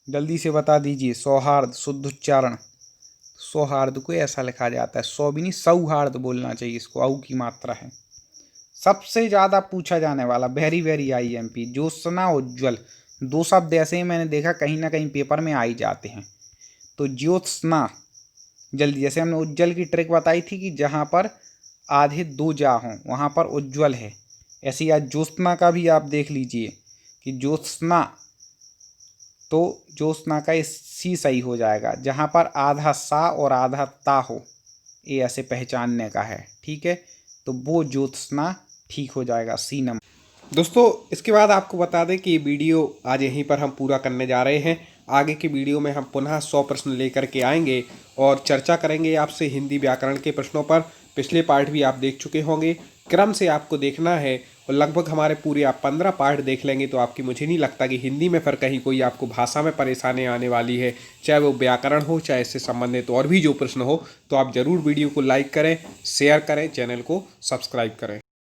जल्दी से बता दीजिए। सौहार्द शुद्ध उच्चारण, सौहार्द को ऐसा लिखा जाता है, सौ भी नहीं, सौहार्द बोलना चाहिए, इसको औ की मात्रा है। सबसे ज़्यादा पूछा जाने वाला, वेरी वेरी IMP, ज्योत्सना उज्ज्वल, 2 शब्द ऐसे ही मैंने देखा कहीं ना कहीं पेपर में आ ही जाते हैं। तो ज्योत्सना, जल्दी, जैसे हमने उज्ज्वल की ट्रिक बताई थी कि जहाँ पर आधे 2 जा हों वहाँ पर उज्ज्वल है, ऐसे ही आज ज्योत्सना का भी आप देख लीजिए कि ज्योत्सना, तो ज्योत्सना का सी सही हो जाएगा, जहाँ पर आधा सा और आधा ता हो, ये ऐसे पहचानने का है, ठीक है। तो वो ज्योत्सना ठीक हो जाएगा, सी नंबर।
दोस्तों इसके बाद आपको बता दें कि ये वीडियो आज यहीं पर हम पूरा करने जा रहे हैं। आगे की वीडियो में हम पुनः 100 प्रश्न लेकर के आएंगे और चर्चा करेंगे आपसे हिंदी व्याकरण के प्रश्नों पर। पिछले पार्ट भी आप देख चुके होंगे। क्रम से आपको देखना है और लगभग हमारे पूरे आप 15 पार्ट देख लेंगे तो आपकी मुझे नहीं लगता कि हिंदी में फिर कहीं कोई आपको भाषा में परेशानी आने वाली है, चाहे वो व्याकरण हो चाहे इससे संबंधित और भी जो प्रश्न हो। तो आप ज़रूर वीडियो को लाइक करें, शेयर करें, चैनल को सब्सक्राइब करें।